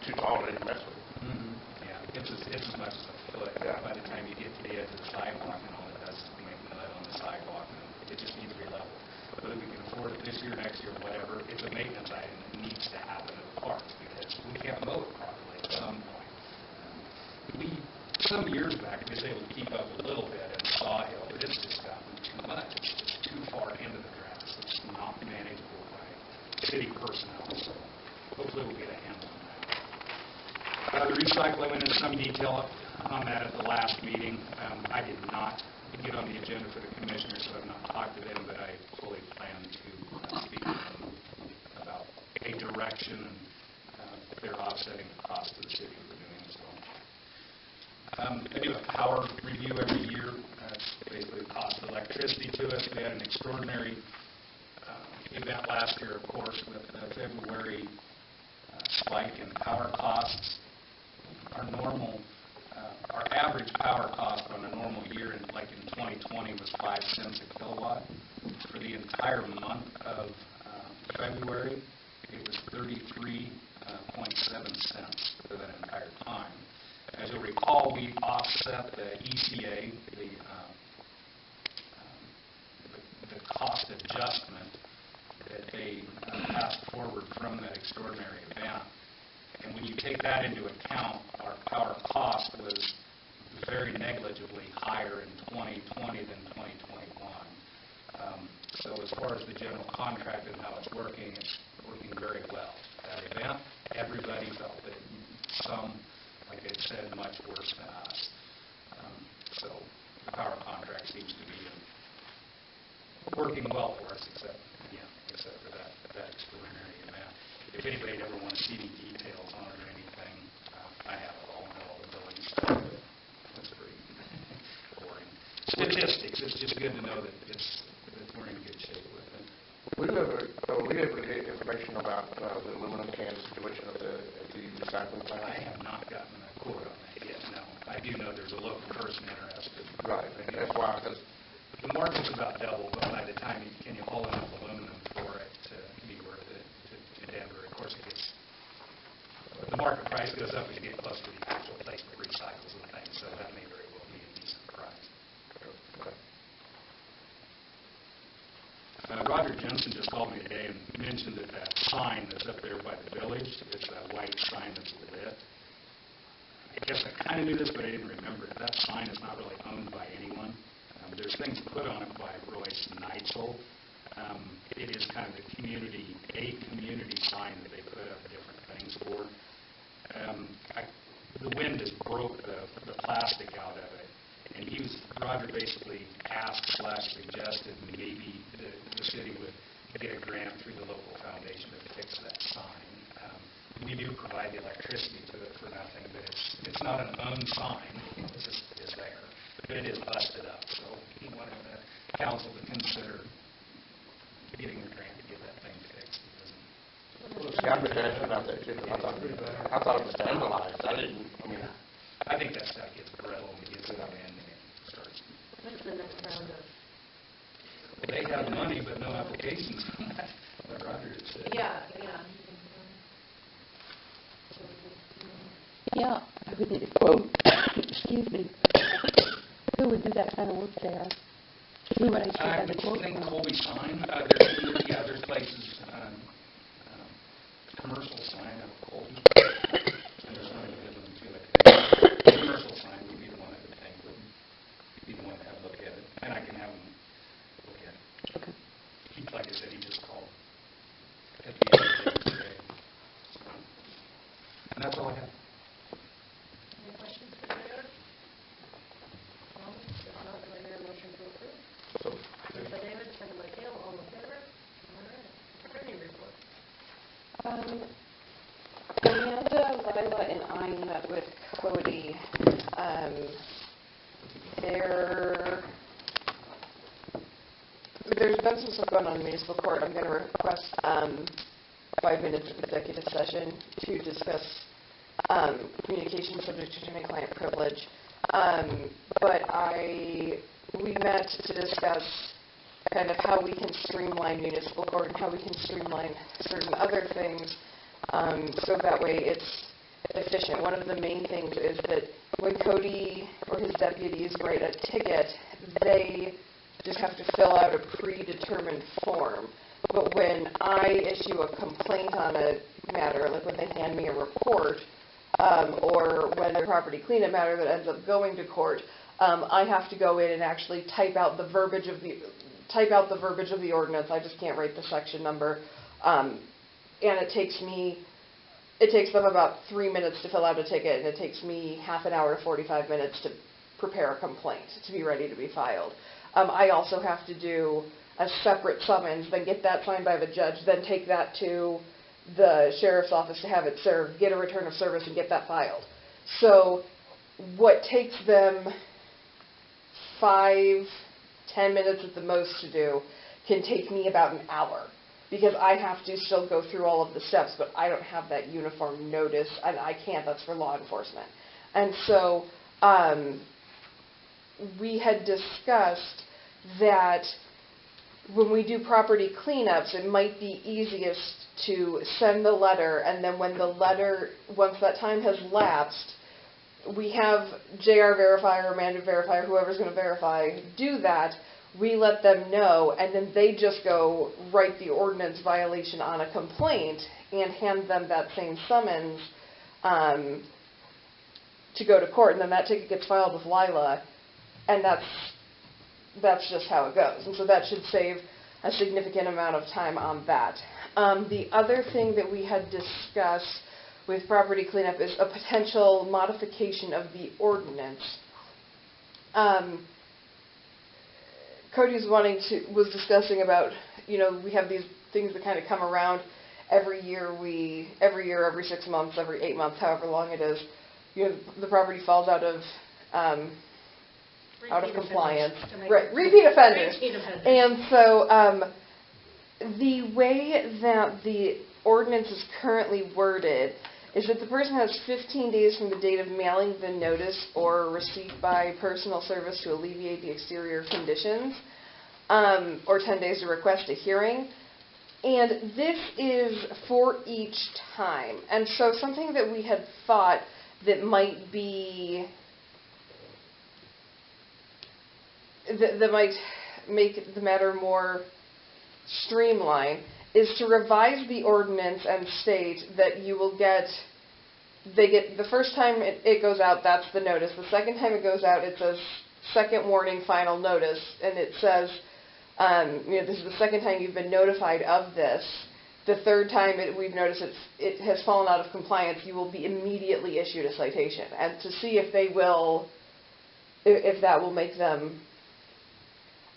too tall to mess with. Mm-hmm. Yeah, it's as much as a foot. Yeah. By the time you get to the edge of the sidewalk, and all it does is make mud on the sidewalk, and it just needs re-leveled. Whether we can afford it this year, next year, whatever, it's a maintenance item that needs to happen at the parks because we can't mow it properly at some point. Some years back, we was able to keep up a little bit in Sawhill, but it's just gotten too much. It's just too far into the grass. It's not manageable by city personnel, so hopefully we'll get a handle on that. The recycling went into some detail on that at the last meeting. I did not get on the agenda for the commissioners, so I've not talked to them, but I fully plan to speak to them about a direction and their offsetting the cost of the city for doing so. I do a power review every year. It's basically the cost of electricity to us. We had an extraordinary event last year, of course, with the February spike in power costs. Our average power cost on a normal year, like in 2020, was 5 cents a kilowatt. For the entire month of February, it was 33.7 cents for that entire time. As you'll recall, we offset the ECA, the cost adjustment that they passed forward from that extraordinary event. And when you take that into account, our power cost was very negligibly higher in 2020 than 2021. So as far as the general contract and how it's working very well. That event, everybody felt it. Some, like I said, much worse than us. So the power contract seems to be working well for us, except for that extraordinary event. If anybody ever wants to see any details on it or anything, I have it all in all the billing stuff. It's pretty boring. Statistics, it's just good to know that we're in good shape with it. We able to get information about the aluminum can situation at the recycling plant? I have not gotten a quote on that yet, no. I do know there's a local person interested. Right, that's why. The market's about double, but by the time you haul enough aluminum for it to be worth it to Denver, of course the market price goes up as you get close to the actual place that recycles the thing, so that may very well be a decent price. Okay. Roger Jensen just called me today and mentioned that sign that's up there by the village, it's that white sign that's lit. I guess I kind of knew this, but I didn't remember it. That sign is not really owned by anyone. There's things put on it by Royce and Neitzel. It is kind of a community sign that they put up different things for. The wind has broke the plastic out of it, and Roger basically asked/suggested maybe the city would get a grant through the local foundation to fix that sign. We do provide the electricity to it for nothing, but it's not an owned sign. It just is there. But it is busted up, so he wanted the council to consider getting a grant to get that thing fixed. See, I've been asking about that too. I thought it was vandalized. I think that stuff gets brittle when it gets in the wind and it starts. What's the next round of? They have money, but no applications on that, like Roger had said. Yeah. Yeah, I would need a quote. Excuse me. Who would do that kind of work there? Who would I should have the quote I think from? Colby Sign. There's places, commercial sign of Colby. And there's one in the Midland too, I think. Commercial sign would be the one I would think would be the one to have a look at it. And I can have them look at it. Okay. Like I said, he just called at the end of the day today. So, and that's all I have. Any questions for Mayor? No? If not, do I hear a motion to approve? So, Moved by David, second by Cale, all in favor? All right. Attorney report. Amanda, Lila, and I met with Cody. There's been some stuff going on in municipal court. I'm going to request 5 minutes of executive session to discuss communication subject to attorney-client privilege. But we met to discuss kind of how we can streamline municipal court and how we can streamline certain other things so that way it's efficient. One of the main things is that when Cody or his deputies write a ticket, they just have to fill out a predetermined form. But when I issue a complaint on a matter, like when they hand me a report, or when there's a property cleanup matter that ends up going to court, I have to go in and actually type out the verbiage of the ordinance. I just can't write the section number, and it takes them about 3 minutes to fill out a ticket, and it takes me half an hour to 45 minutes to prepare a complaint to be ready to be filed. I also have to do a separate summons, then get that signed by the judge, then take that to the sheriff's office to have it served, get a return of service, and get that filed. So what takes them 5-10 minutes at the most to do can take me about an hour. because I have to still go through all of the steps, but I don't have that uniform notice, and I can't. That's for law enforcement. And so we had discussed that when we do property cleanups, it might be easiest to send the letter, and then when the letter, once that time has lapsed, we have JR verify or Amanda verify or whoever's going to verify do that. We let them know, and then they just go write the ordinance violation on a complaint and hand them that same summons to go to court, and then that ticket gets filed with Lila, and that's just how it goes. And so that should save a significant amount of time on that. The other thing that we had discussed with property cleanup is a potential modification of the ordinance. Cody was discussing about, we have these things that kind of come around every year, every 6 months, every 8 months, however long it is. The property falls out of compliance. Right, repeat offenders. And so the way that the ordinance is currently worded is that the person has 15 days from the date of mailing the notice or receipt by personal service to alleviate the exterior conditions, or 10 days to request a hearing. And this is for each time. And so something that we had thought that might be, that might make the matter more streamlined is to revise the ordinance and state that you will get, the first time it goes out, that's the notice. The second time it goes out, it says second warning, final notice, and it says, this is the second time you've been notified of this. The third time we've noticed it has fallen out of compliance, you will be immediately issued a citation. And to see if they will, if that will make them,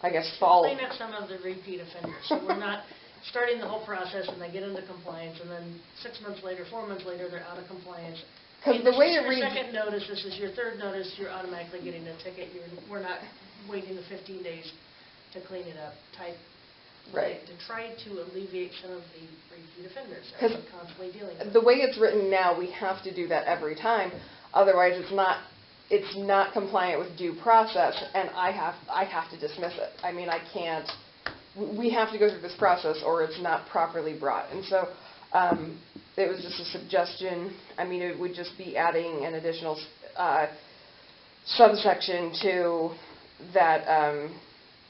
I guess, fall. Clean up some of the repeat offenders. So we're not starting the whole process and they get into compliance, and then 6 months later, 4 months later, they're out of compliance. Because the way it reads, your second notice, this is your third notice, you're automatically getting a ticket. We're not waiting the 15 days to clean it up type. Right. To try to alleviate some of the repeat offenders that we're constantly dealing with. The way it's written now, we have to do that every time. Otherwise, it's not compliant with due process, and I have to dismiss it. I mean, I can't. We have to go through this process, or it's not properly brought. And so, it was just a suggestion. I mean, it would just be adding an additional subsection to that.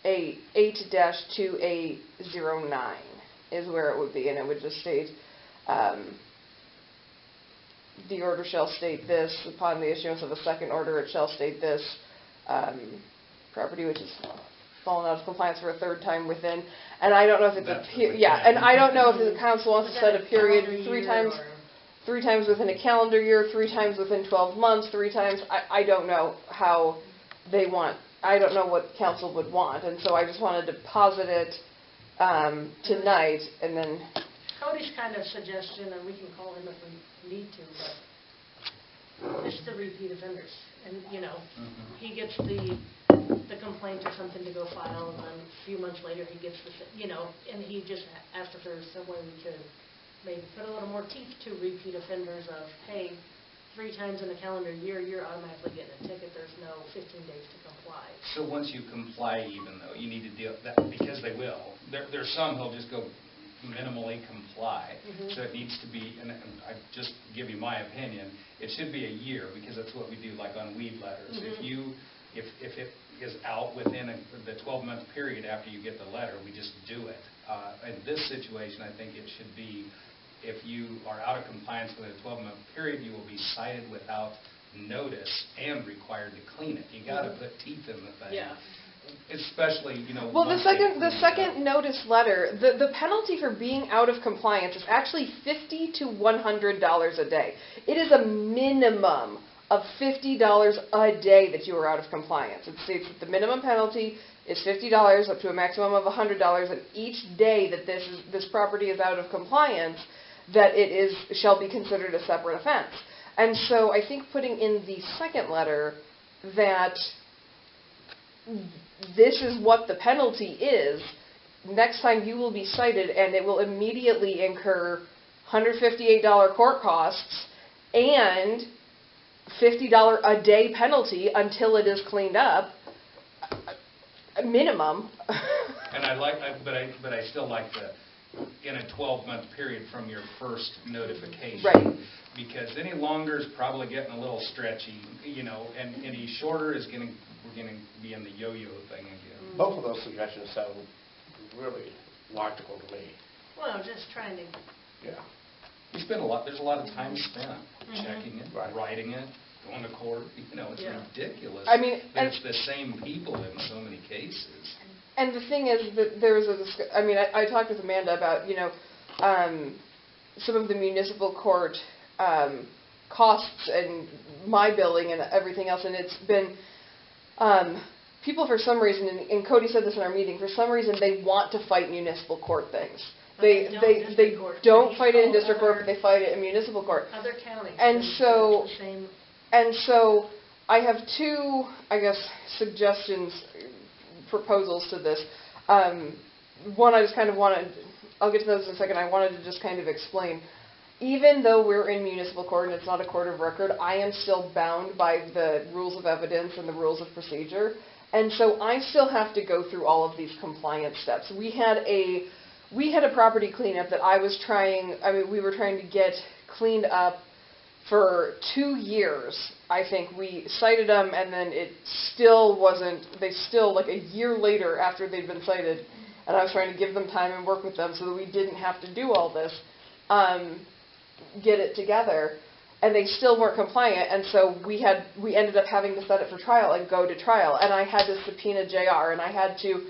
8-2A09 is where it would be, and it would just state, the order shall state this, upon the issuance of a second order it shall state this, property which has fallen out of compliance for a third time within, and I don't know if it's and I don't know if the council wants to set a period 3 times within a calendar year, 3 times within 12 months, 3 times, I don't know how they want. I don't know what council would want, and so I just wanted to posit it tonight, and then... Cody's kind of suggestion, and we can call him if we need to, but it's the repeat offenders. And, he gets the complaint or something to go file, and then a few months later he gets and he just asked if there was some way we could maybe put a little more teeth to repeat offenders of, hey, 3 times in a calendar year, you're automatically getting a ticket. There's no 15 days to comply. So once you comply, even though you need to deal that, because they will. There's some who'll just go minimally comply. Mm-hmm. So it needs to be, and I just give you my opinion, it should be a year, because that's what we do, like on weed letters. Mm-hmm. If it is out within the 12-month period after you get the letter, we just do it. In this situation, I think it should be, if you are out of compliance within a 12-month period, you will be cited without notice and required to clean it. You got to put teeth in the thing. Yeah. Especially, Well, the second notice letter, the penalty for being out of compliance is actually $50 to $100 a day. It is a minimum of $50 a day that you are out of compliance. It states that the minimum penalty is $50 up to a maximum of $100, and each day that this property is out of compliance, that it shall be considered a separate offense. And so I think putting in the second letter that this is what the penalty is next time you will be cited and it will immediately incur $158 court costs and $50 a day penalty until it is cleaned up, minimum. And but I still like in a 12-month period from your first notification. Right. Because any longer is probably getting a little stretchy, and any shorter we're going to be in the yo-yo thing again. Both of those suggestions sound really logical to me. Well, just trying to, Yeah. There's a lot of time spent checking it, Right. writing it, going to court, it's Yeah. ridiculous. I mean, that it's the same people in so many cases. And the thing is that there's I talked with Amanda about, some of the municipal court costs and my billing and everything else, and it's been, people for some reason, and Cody said this in our meeting, for some reason they want to fight municipal court things. They don't fight it in district court, but they fight it in municipal court. other counties. And so- it's the same. And so I have two, suggestions, proposals to this. One, I just kind of I'll get to those in a second. I wanted to just kind of explain. Even though we're in municipal court and it's not a court of record, I am still bound by the rules of evidence and the rules of procedure. And so I still have to go through all of these compliance steps. We had a property cleanup that we were trying to get cleaned up for 2 years. I think we cited them, and then it still wasn't, like a year later after they'd been cited, and I was trying to give them time and work with them so that we didn't have to do all this, get it together, and they still weren't compliant, and so we ended up having to set it for trial and go to trial, and I had to subpoena JR, and I had to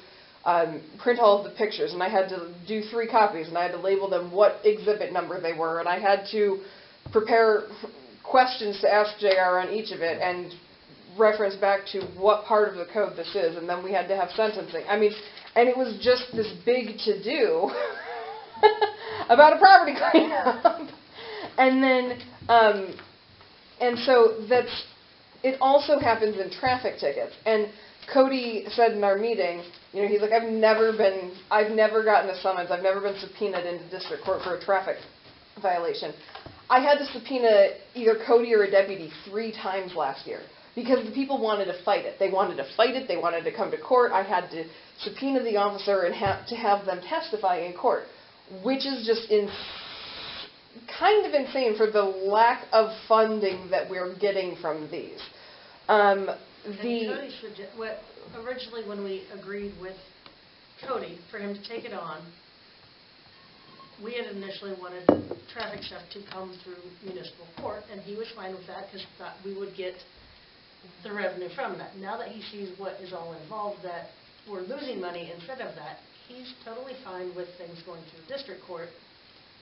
print all of the pictures, and I had to do 3 copies, and I had to label them what exhibit number they were, and I had to prepare questions to ask JR on each of it, and reference back to what part of the code this is, and then we had to have sentencing. And it was just this big to-do about a property cleanup. And then, and so it also happens in traffic tickets. And Cody said in our meeting, he's like, I've never gotten a summons, I've never been subpoenaed into district court for a traffic violation. I had to subpoena either Cody or a deputy 3 times last year because the people wanted to fight it. They wanted to fight it. They wanted to come to court. I had to subpoena the officer and to have them testify in court, which is just kind of insane for the lack of funding that we're getting from these. Originally when we agreed with Cody for him to take it on, we had initially wanted traffic stuff to come through municipal court, and he was fine with that because he thought we would get the revenue from that. Now that he sees what is all involved, that we're losing money instead of that, he's totally fine with things going through district court.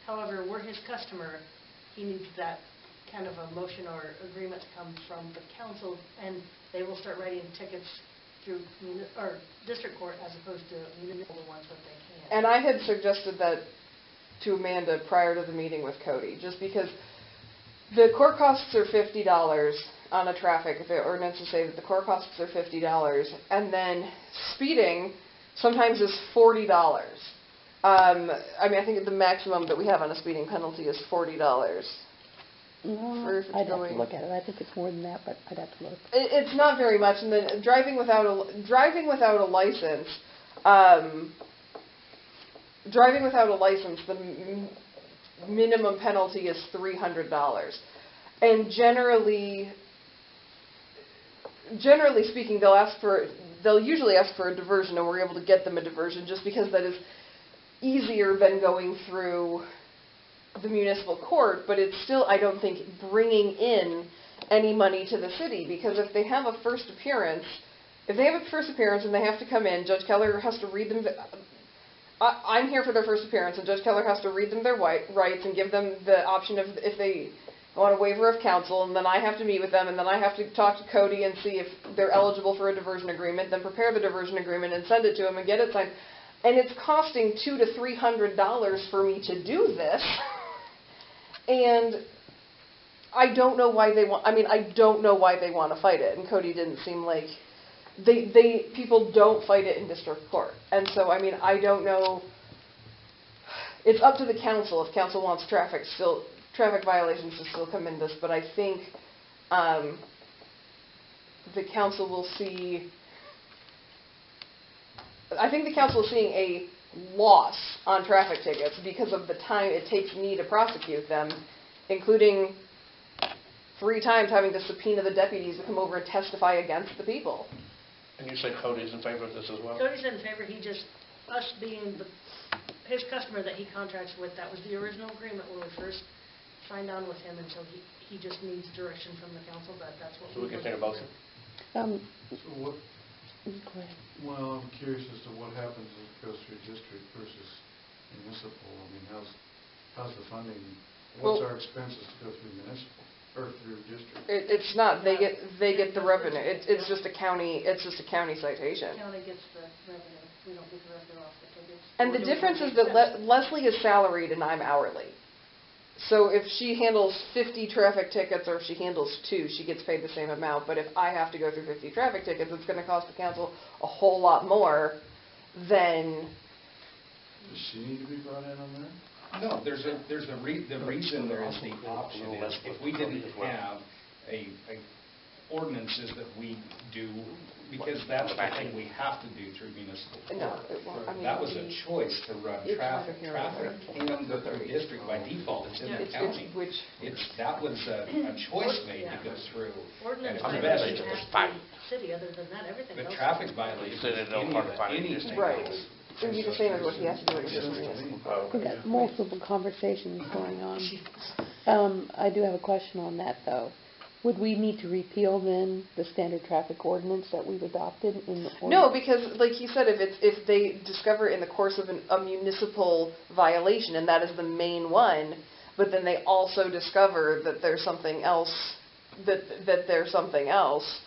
However, we're his customer. He needs that kind of a motion or agreement to come from the council, and they will start writing tickets through district court as opposed to municipal ones that they can. And I had suggested that to Amanda prior to the meeting with Cody, just because the court costs are $50 on a traffic, if the ordinances say that the court costs are $50, and then speeding sometimes is $40. I think the maximum that we have on a speeding penalty is $40. No, I'd have to look at it. I think it's more than that, but I'd have to look. It's not very much, and then driving without a license. Driving without a license, the minimum penalty is $300. And generally speaking, they'll usually ask for a diversion, and we're able to get them a diversion just because that is easier than going through the municipal court, but it's still, I don't think, bringing in any money to the city, because if they have a first appearance and they have to come in, Judge Keller has to read them. I'm here for their first appearance, and Judge Keller has to read them their rights and give them the option of if they want a waiver of counsel, and then I have to meet with them, and then I have to talk to Cody and see if they're eligible for a diversion agreement, then prepare the diversion agreement and send it to him and get it signed. And it's costing $200 to $300 for me to do this, and I don't know why they want to fight it, and Cody didn't seem like people don't fight it in district court. And so, I mean, I don't know, it's up to the council if council wants traffic violations to still come in this, but I think the council will see, I think the council is seeing a loss on traffic tickets because of the time it takes me to prosecute them, including 3 times having to subpoena the deputies to come over and testify against the people. And you say Cody's in favor of this as well? Cody's in favor, us being his customer that he contracts with, that was the original agreement when we first signed on with him, and so he just needs direction from the council, that's what So we can take a motion? So what, Go ahead. well, I'm curious as to what happens if it goes through district versus municipal. I mean, how's the funding, what's Well, our expenses to go through municipal, or through district? It's not, they get the revenue, it's just a county citation. The county gets the revenue, we don't get the revenue off the tickets. And the difference is that Leslie is salaried and I'm hourly. So if she handles 50 traffic tickets or if she handles 2, she gets paid the same amount. But if I have to go through 50 traffic tickets, it's going to cost the council a whole lot more than... Does she need to be brought in on that? No, the reason there is the option is if we didn't have a ordinances that we do, because that's the thing we have to do through municipal court. No, it won't. I mean, That was a choice to run it's traffic. right here, Traffic right? can go through district by default, it's in the county. That was a choice made to go through. Ordinance And it's the best. violation has to be city, other than that, everything But else. traffic violations, said it don't hard to find any existing Right. rules. It would be the same as what he has to do in his municipal. Oh, We've got multiple conversations going on. I do have a question on that, though. Would we need to repeal, then, the standard traffic ordinance that we've adopted in the... No, because, like he said, if they discover in the course of a municipal violation, and that is the main one, but then they also discover that there's something else, that there's something else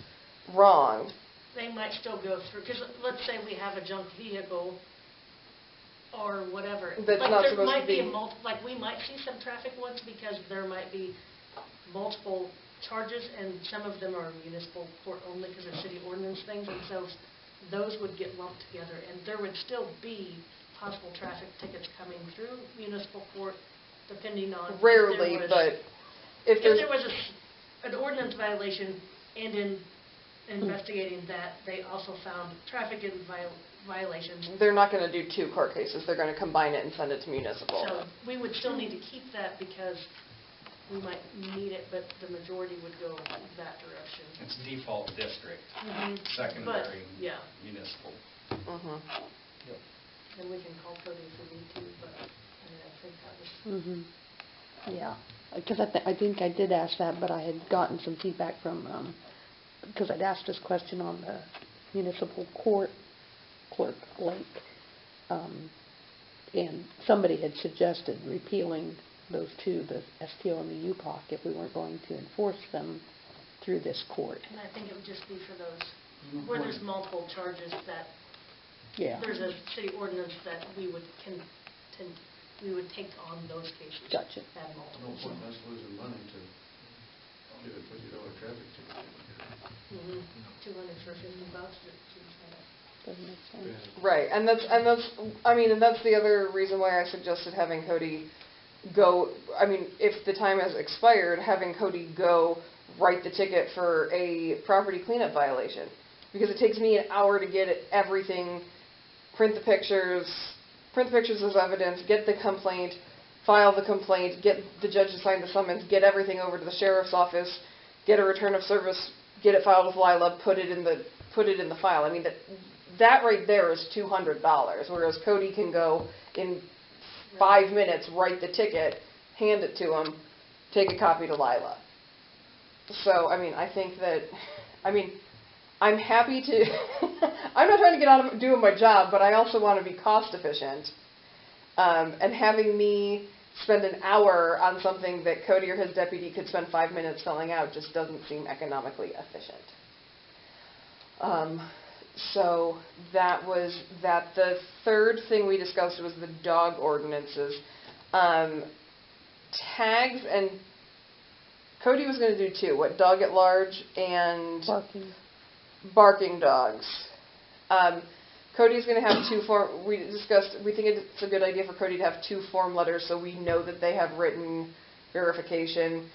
wrong. They might still go through, because let's say we have a junk vehicle or whatever. That's Like, not there supposed to might be be- like, we might see some traffic ones because there might be multiple charges, and some of them are municipal court only because they're city ordinance things, and so those would get lumped together, and there would still be possible traffic tickets coming through municipal court, depending on... Rarely, but if If there's... there was an ordinance violation, and in investigating that, they also found traffic violations. They're not going to do 2 court cases. They're going to combine it and send it to municipal. So we would still need to keep that because we might need it, but the majority would go that direction. It's default district, But, secondary yeah, municipal. Mhm. and we can call Cody if we need to, but I mean, I think that was... Yeah, because I think I did ask that, but I had gotten some feedback from, because I'd asked this question on the municipal court clerk link, and somebody had suggested repealing those 2, the STO and the UPOC, if we weren't going to enforce them through this court. And I think it would just be for those, where there's multiple charges that, Yeah, there's a city ordinance that we would take on those cases. gotcha. Add No multiple. point in us losing money to get a $50 traffic ticket. 200 for $50, it seems like... Doesn't make sense. Right, and that's the other reason why I suggested having Cody go, I mean, if the time has expired, having Cody go write the ticket for a property cleanup violation. Because it takes me an hour to get everything, print the pictures as evidence, get the complaint, file the complaint, get the judge to sign the summons, get everything over to the sheriff's office, get a return of service, get it filed with Lila, put it in the file. I mean, that right there is $200, whereas Cody can go in 5 minutes, write the ticket, hand it to him, take a copy to Lila. So, I mean, I think that, I'm happy to, I'm not trying to get out of doing my job, but I also want to be cost efficient. And having me spend an hour on something that Cody or his deputy could spend 5 minutes filling out just doesn't seem economically efficient. So that was that. The third thing we discussed was the dog ordinances. Tags, and Cody was going to do 2. What, dog at large and... Barking. barking dogs. Cody's going to have we think it's a good idea for Cody to have 2 form letters so we know that they have written verification.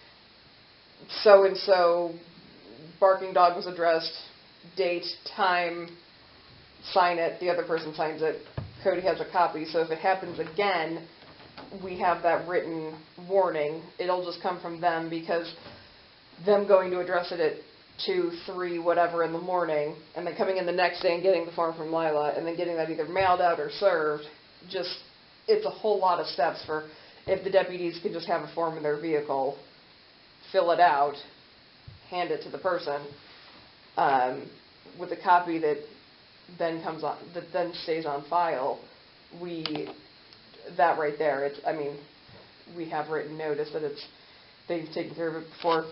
So-and-so, barking dog was addressed, date, time, sign it, the other person signs it, Cody has a copy. So if it happens again, we have that written warning. It'll just come from them because them going to address it at 2, 3, whatever in the morning, and then coming in the next day and getting the form from Lila, and then getting that either mailed out or served, it's a whole lot of steps for if the deputies could just have a form in their vehicle, fill it out, hand it to the person, with a copy that then stays on file. That right there, we have written notice that they've taken care of it before.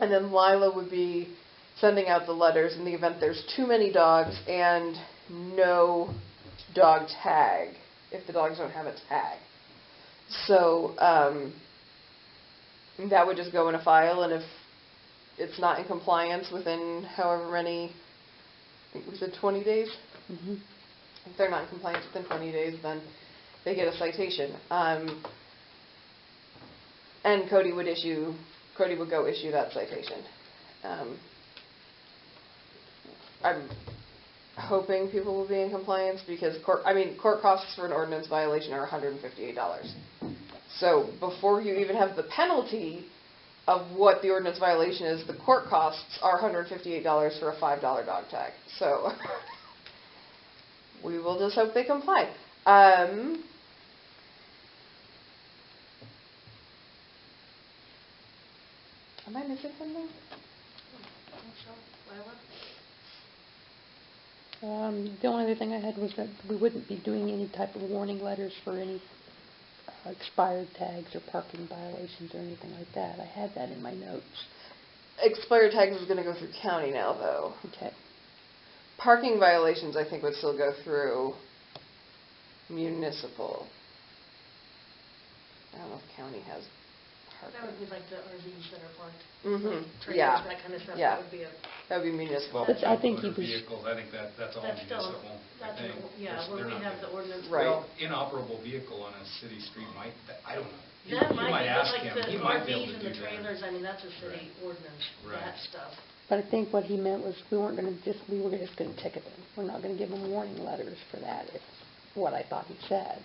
And then Lila would be sending out the letters in the event there's too many dogs and no dog tag, if the dogs don't have a tag. So that would just go in a file, and if it's not in compliance within however many, I think we said 20 days? Mm-hmm. If they're not in compliance within 20 days, then they get a citation. And Cody would go issue that citation. I'm hoping people will be in compliance because court costs for an ordinance violation are $158. So before you even have the penalty of what the ordinance violation is, the court costs are $158 for a $5 dog tag. So we will just hope they comply. Am I missing something? The only other thing I had was that we wouldn't be doing any type of warning letters for any expired tags or parking violations or anything like that. I had that in my notes. Expired tags is going to go through county now, though. Okay. Parking violations, I think, would still go through municipal. I don't know if county has parking. That would be like the RVs that are parked. Mm-hmm. Trailers, Yeah. that kind of stuff. Yeah. That would be municipal. But I think he motor was- vehicles, I think that's all That's still, municipal, I that's, think. yeah, They're where we not have the gonna- ordinance. Right. Well, inoperable vehicle on a city street might, I don't know. You That might might be, ask but like him, the he might be able RVs to and do the that. trailers, that's a city ordinance, Right. that stuff. But I think what he meant was we were just going to ticket them. We're not going to give them warning letters for that. It's what I thought he said.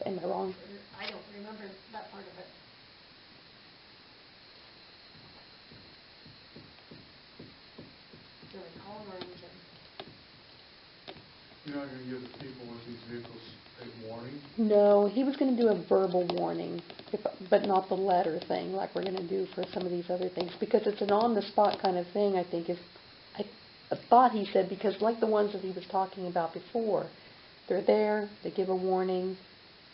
Am I wrong? I don't remember that part of it. Do I recall or anything? You're not gonna give the people with these vehicles a warning? No, he was going to do a verbal warning, but not the letter thing like we're going to do for some of these other things, because it's an on-the-spot kind of thing, I think. I thought he said, because like the ones that he was talking about before, they're there, they give a warning,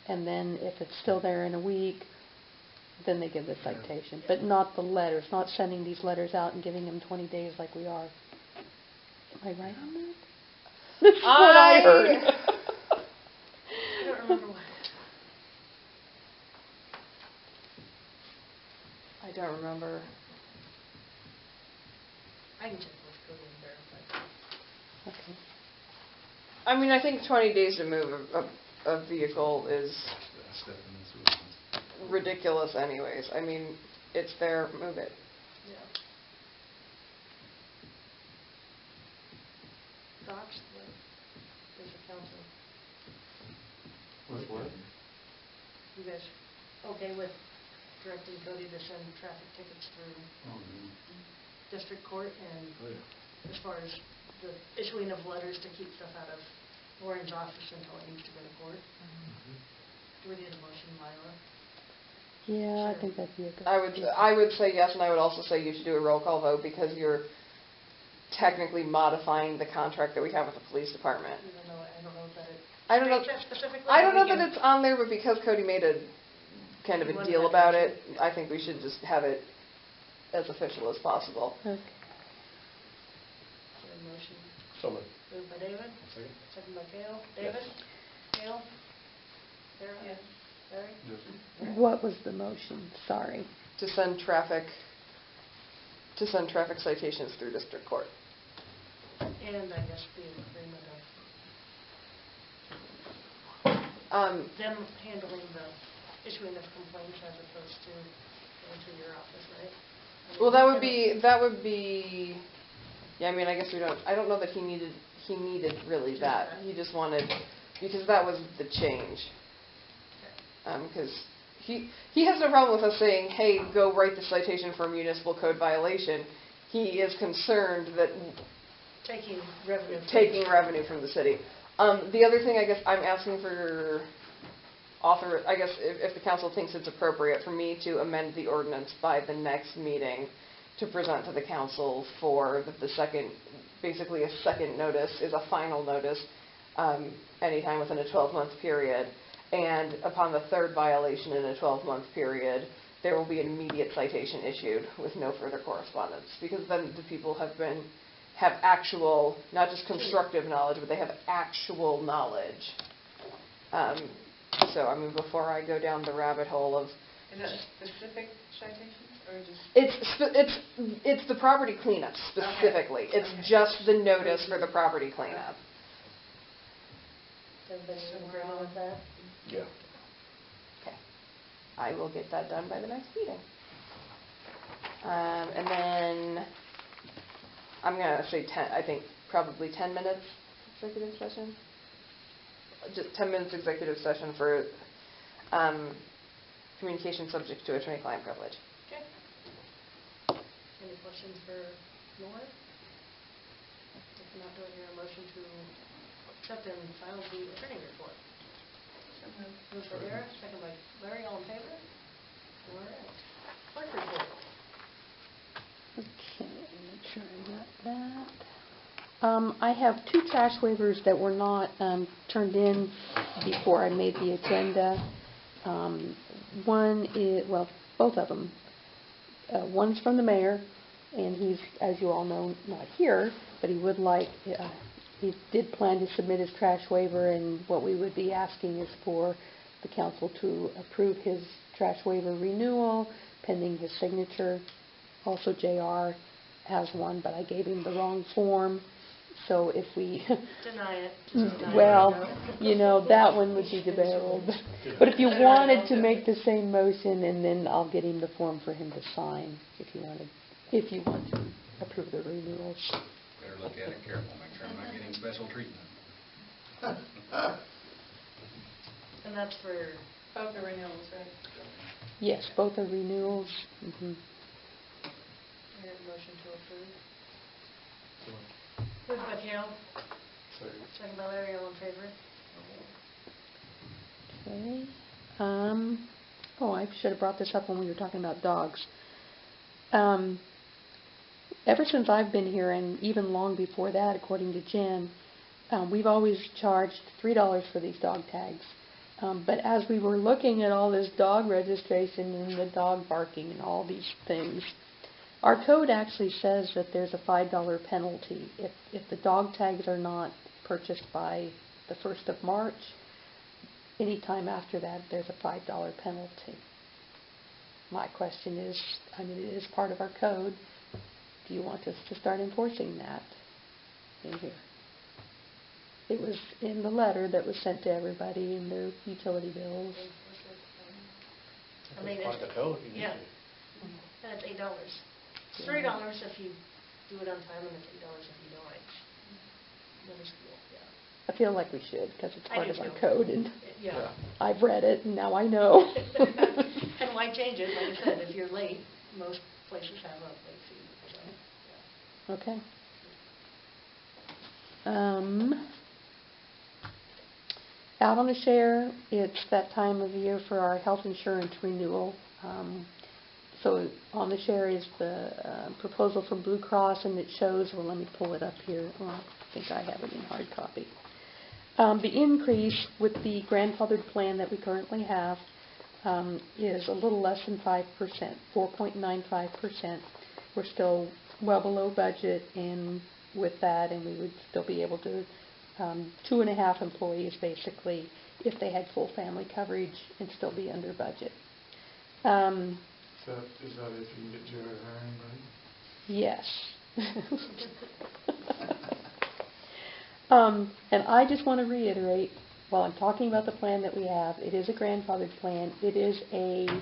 and then if it's still there in a week, then they give the citation. But not the letters, not sending these letters out and giving them 20 days like we are. Am I right on that? That's what I heard. I don't remember what. I don't remember. I can check with Cody and verify. Okay. I think 20 days to move a vehicle is Step in this ordinance. ridiculous anyways. It's there, move it. Yeah. Thoughts, there's a council. With what? You guys okay with directing Cody to send traffic tickets through Oh, yeah. district court and Oh, yeah. as far as the issuing of letters to keep stuff out of Warren's office until it needs to go to court? Do we need a motion, Lila? Yeah, I think that'd be a good I would say yes, and I would also say you should do a roll call vote because you're technically modifying the contract that we have with the police department. Even though I don't know if that it I don't know. states that specifically. I don't know but we that can- it's on there, but because Cody made a kind of You a want deal that about motion? it, I think we should just have it as official as possible. Okay. Is there a motion? So moved. Moved by David, Second? second by Cale. David? Cale? Sarah? Yes. Larry? Yes. What was the motion? Sorry. To send traffic to send traffic citations through district court. And I guess the agreement Um, of them handling the issuing of complaints as opposed to going to your office, right? I mean, Well, that would be, yeah, I mean, I guess I don't know that he needed really that. He just wanted, because that was the change. Because he has no problem with us saying, hey, go write the citation for a municipal code violation. He is concerned that Taking revenue. from the city. The other thing, I guess, I'm asking for I guess if the council thinks it's appropriate for me to amend the ordinance by the next meeting to present to the council for the second, basically a second notice is a final notice anytime within a 12-month period. And upon the third violation in a 12-month period, there will be an immediate citation issued with no further correspondence. Because then the people have actual, not just constructive knowledge, but they have actual knowledge. So, I mean, before I go down the rabbit hole of... Is that specific citations or just? It's the property cleanup specifically. Okay. It's just the notice for the property cleanup. Everybody in agreement with that? Yeah. Okay. I will get that done by the next meeting. And then I'm going to say 10, I think probably 10 minutes executive session. Just 10 minutes executive session for communication subject to attorney-client privilege. Okay. Any questions for Laura? If not, do I hear a motion to accept and file the attorney report? Moved by Dara, second by Larry, all in favor? All right. Clerk report. Okay, make sure I got that. I have 2 trash waivers that were not turned in before I made the agenda. One is, well, both of them. One's from the mayor, and he's, as you all know, not here, but he would like, he did plan to submit his trash waiver, and what we would be asking is for the council to approve his trash waiver renewal pending his signature. Also, JR has one, but I gave him the wrong form. So if we... Deny it. Just deny Well, it. you know, that one would be debatable. But if you wanted to make the same motion, and then I'll get him the form for him to sign, if you want to approve the renewals. Better look at it careful, make sure I'm not getting special treatment. And that's for, Both the renewals, right? Yes, both are renewals. Mhm. I have a motion to approve. Moved by Carol, second by Larry, all in favor? Okay. Oh, I should have brought this up when we were talking about dogs. Ever since I've been here, and even long before that, according to Jen, we've always charged $3 for these dog tags. But as we were looking at all this dog registration and the dog barking and all these things, our code actually says that there's a $5 penalty if the dog tags are not purchased by the 1st of March. Any time after that, there's a $5 penalty. My question is, I mean, it is part of our code. Do you want us to start enforcing that in here? It was in the letter that was sent to everybody in their utility bills. I mean, Part of the code, you need yeah. to. And it's $8. It's $3 if you do it on time, and it's $8 if you don't. Middle school, yeah. I feel like we should, because it's I part do of our too. code, and Yeah. I've read it, and now I know. And why change it? Like I said, if you're late, most places have a late fee, so, yeah. Okay. Out on the share, it's that time of year for our health insurance renewal. So on the share is the proposal from Blue Cross, and it shows, well, let me pull it up here. Well, I think I have it in hard copy. The increase with the grandfathered plan that we currently have is a little less than 5%, 4.95%. We're still well below budget, and with that, and we would still be able to 2.5 employees basically if they had full family coverage and still be under budget. Is that if you can get Jerry hiring, right? Yes. And I just want to reiterate, while I'm talking about the plan that we have, it is a grandfathered plan. It is an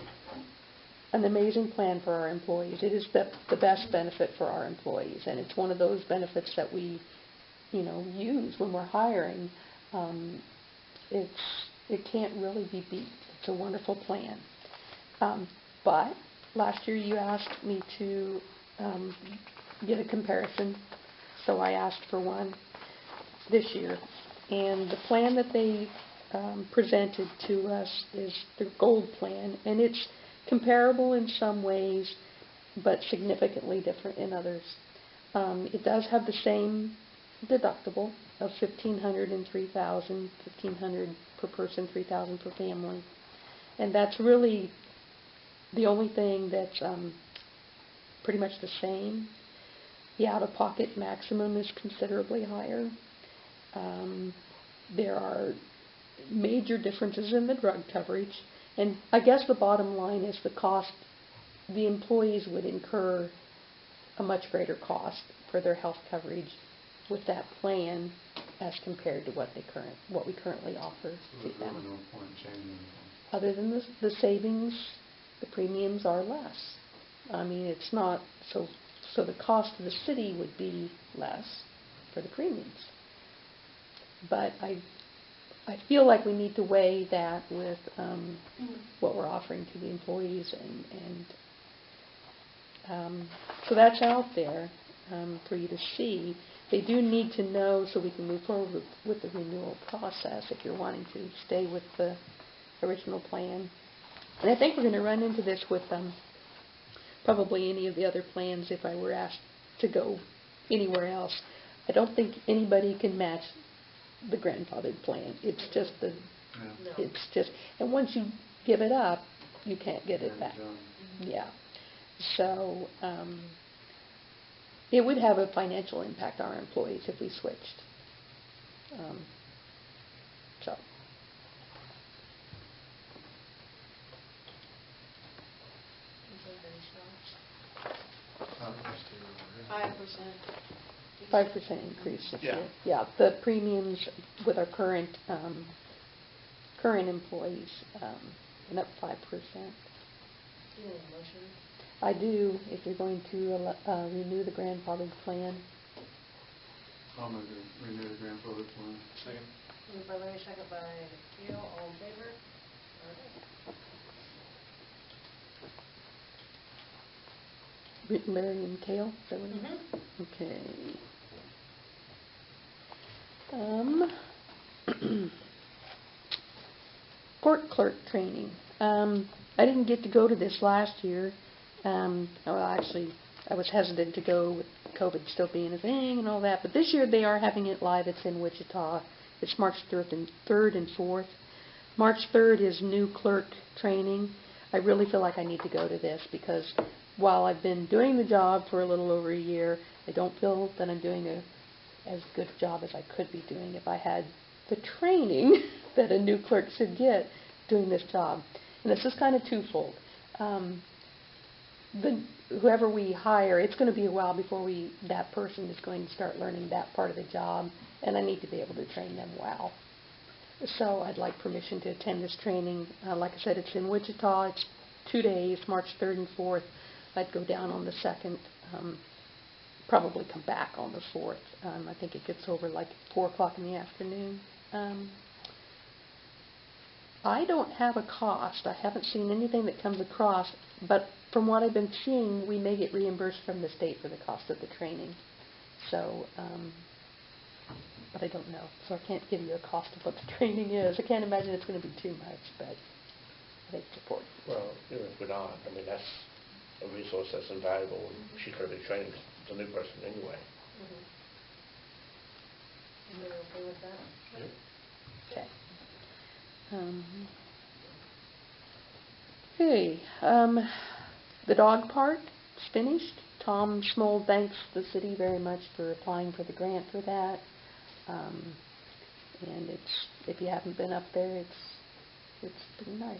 amazing plan for our employees. It is the best benefit for our employees, and it's one of those benefits that we, use when we're hiring. It can't really be beat. It's a wonderful plan. But last year you asked me to get a comparison, so I asked for one this year. And the plan that they presented to us is the gold plan, and it's comparable in some ways, but significantly different in others. It does have the same deductible of $1,500 and $3,000, $1,500 per person, $3,000 per family, and that's really the only thing that's pretty much the same. The out-of-pocket maximum is considerably higher. There are major differences in the drug coverage, and I guess the bottom line is the cost. The employees would incur a much greater cost for their health coverage with that plan as compared to what we currently offer to them. No point changing anything. Other than the savings, the premiums are less. I mean, it's not so the cost to the city would be less for the premiums. But I feel like we need to weigh that with what we're offering to the employees, and so that's out there for you to see. They do need to know so we can move forward with the renewal process if you're wanting to stay with the original plan. And I think we're going to run into this with probably any of the other plans if I were asked to go anywhere else. I don't think anybody can match the grandfathered plan. It's just and once you give it up, you can't get it back. Yeah. So it would have a financial impact on our employees if we switched. So. 5% increase this year. Yeah, the premiums with our current employees went up 5%. Do you need a motion? I do, if you're going to renew the grandfathered plan. I'll move to renew the grandfathered plan. Second. Moved by Larry, second by Gail, all in favor? All right. Larry and Kale, is that what it is? Okay. Court clerk training. I didn't get to go to this last year. Well, actually, I was hesitant to go with COVID still being a thing and all that. But this year they are having it live. It's in Wichita. It's March 3rd and 4th. March 3rd is new clerk training. I really feel like I need to go to this because while I've been doing the job for a little over a year, I don't feel that I'm doing as good a job as I could be doing if I had the training that a new clerk should get doing this job. And this is kind of twofold. Whoever we hire, it's going to be a while before that person is going to start learning that part of the job, and I need to be able to train them well. So I'd like permission to attend this training. Like I said, it's in Wichita. It's 2 days, March 3rd and 4th. I'd go down on the 2nd, probably come back on the 4th. I think it gets over like 4 o'clock in the afternoon. I don't have a cost. I haven't seen anything that comes across, but from what I've been seeing, we may get reimbursed from the state for the cost of the training. So, but I don't know. So I can't give you a cost of what the training is. I can't imagine it's going to be too much, but I think it's important. Well, even if we're not, I mean, that's a resource that's invaluable. She could have been training the new person anyway. Everybody okay with that? Yep. Okay. Okay. The dog park is finished. Tom Schmoll thanks the city very much for applying for the grant for that. And if you haven't been up there, it's pretty nice.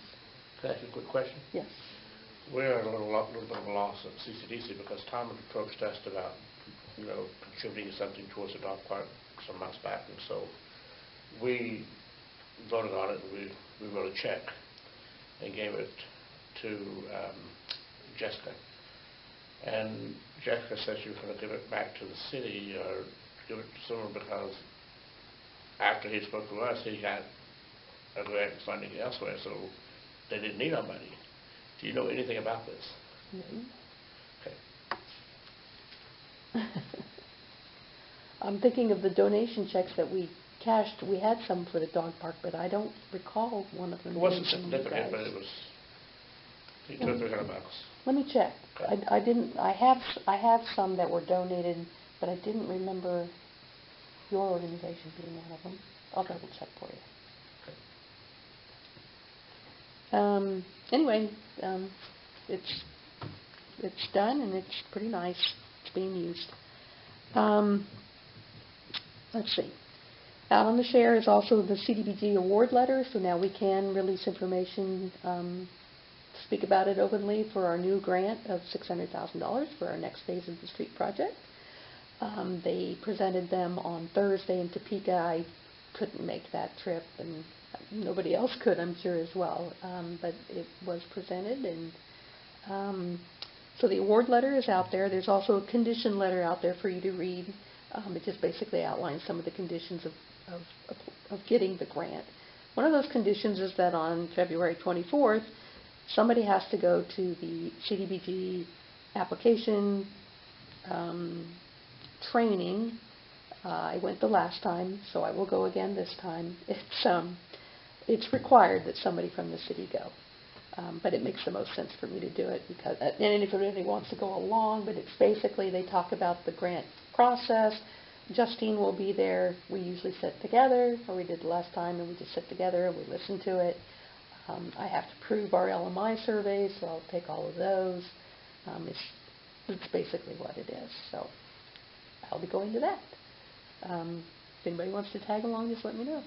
Can I ask you a quick question? Yes. We're at a little bit of a loss at CCDC because Tom had approached us about, contributing something towards the dog park some months back, and so we voted on it, and we wrote a check and gave it to Jessica. And Jessica said she was going to give it back to the city or give it to someone because after he spoke to us, he got a grant funding elsewhere, so they didn't need our money. Do you know anything about this? Okay. I'm thinking of the donation checks that we cashed. We had some for the dog park, but I don't recall one of them. It wasn't being from you significant, but guys. it was $200 or $300. Let me check. Okay. I didn't. I have some that were donated, but I didn't remember your organization being one of them. I'll double check for you. Anyway, it's done and it's pretty nice. It's being used. Let's see. Out on the share is also the CDBG award letter, so now we can release information, speak about it openly for our new grant of $600,000 for our next phase of the street project. They presented them on Thursday in Topeka. I couldn't make that trip, and nobody else could, I'm sure, as well. But it was presented, and so the award letter is out there. There's also a condition letter out there for you to read. It just basically outlines some of the conditions of getting the grant. One of those conditions is that on February 24th, somebody has to go to the CDBG application training. I went the last time, so I will go again this time. It's required that somebody from the city go. But it makes the most sense for me to do it because, and if anybody wants to go along, but it's basically they talk about the grant process. Justine will be there. We usually sit together, or we did the last time, and we just sit together and we listen to it. I have to prove our LMI surveys, so I'll take all of those. It's basically what it is. So I'll be going to that. If anybody wants to tag along, just let me know.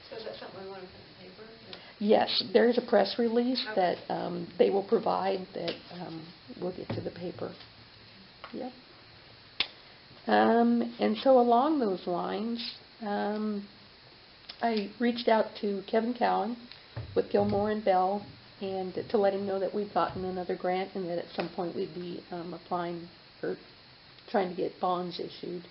So is that something we want to put in the paper? Yes, there is a press release that they will provide that will get to the paper. Yep. And so along those lines, I reached out to Kevin Cowan with Gilmore and Bell and to let him know that we've gotten another grant and that at some point we'd be applying or trying to get bonds issued.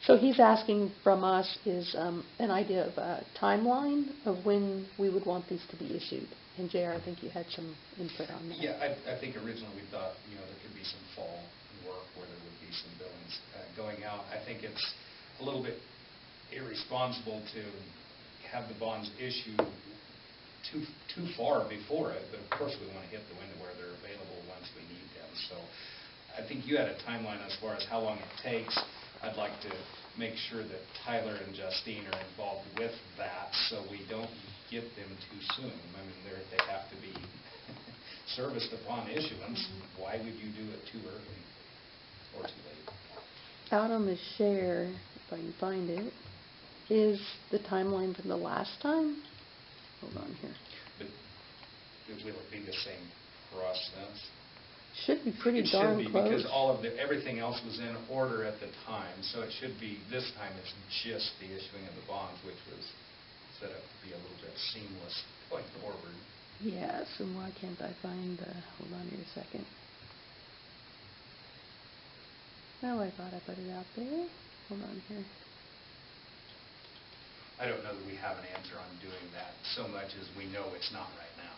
So he's asking from us is an idea of a timeline of when we would want these to be issued. And JR, I think you had some input on that. Yeah, I think originally we thought, there could be some fall work where there would be some billings going out. I think it's a little bit irresponsible to have the bonds issued too far before it, but of course we want to hit the window where they're available once we need them. So I think you had a timeline as far as how long it takes. I'd like to make sure that Tyler and Justine are involved with that so we don't get them too soon. I mean, they have to be serviced upon issuance. Why would you do it too early or too late? Out on the share, if I can find it, is the timeline from the last time. Hold on here. But will it be the same process? Should be pretty It darn should be close. because everything else was in order at the time, so it should be, this time it's just the issuing of the bonds, which was set up to be a little bit seamless going forward. Yes, and why can't I find the, hold on here a second. Well, I thought I put it out there. Hold on here. I don't know that we have an answer on doing that so much as we know it's not right now.